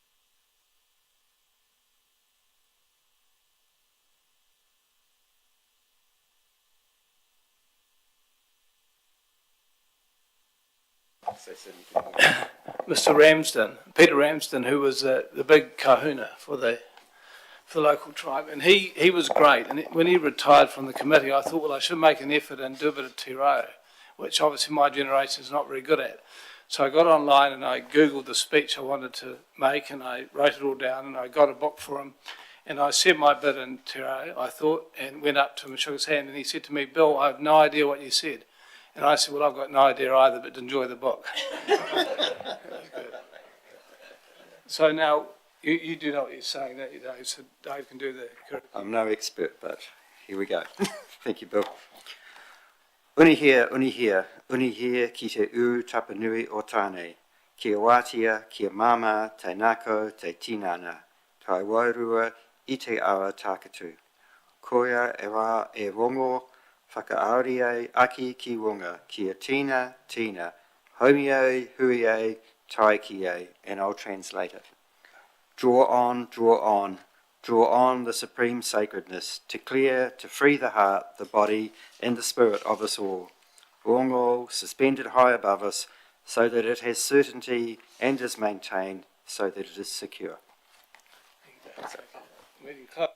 Mr. Ramsden, Peter Ramsden, who was the big kahuna for the local tribe, and he was great. And when he retired from the committee, I thought, well, I should make an effort and do a bit of te reo, which obviously my generation is not very good at. So I got online and I Googled the speech I wanted to make, and I wrote it all down, and I got a book for him. And I said my bit in te reo, I thought, and went up to him and shook his hand, and he said to me, Bill, I have no idea what you said. And I said, well, I've got no idea either, but enjoy the book. So now, you do know what you're saying, don't you, Dave? So Dave can do the correct. I'm no expert, but here we go. Thank you, Bill. Unihia, ki te u tapanui o tāne, kia wātia, kia mama, te nako, te tinana, tai wairua, I te awa tākatu. Koia e rā e rongo, whakaauri aki ki wunga, kia tina, homie, hui, tai ki e, and I'll translate it. Draw on the supreme sacredness, to clear, to free the heart, the body, and the spirit of us all. Rongo, suspended high above us, so that it has certainty and is maintained, so that it is secure. Meeting closed.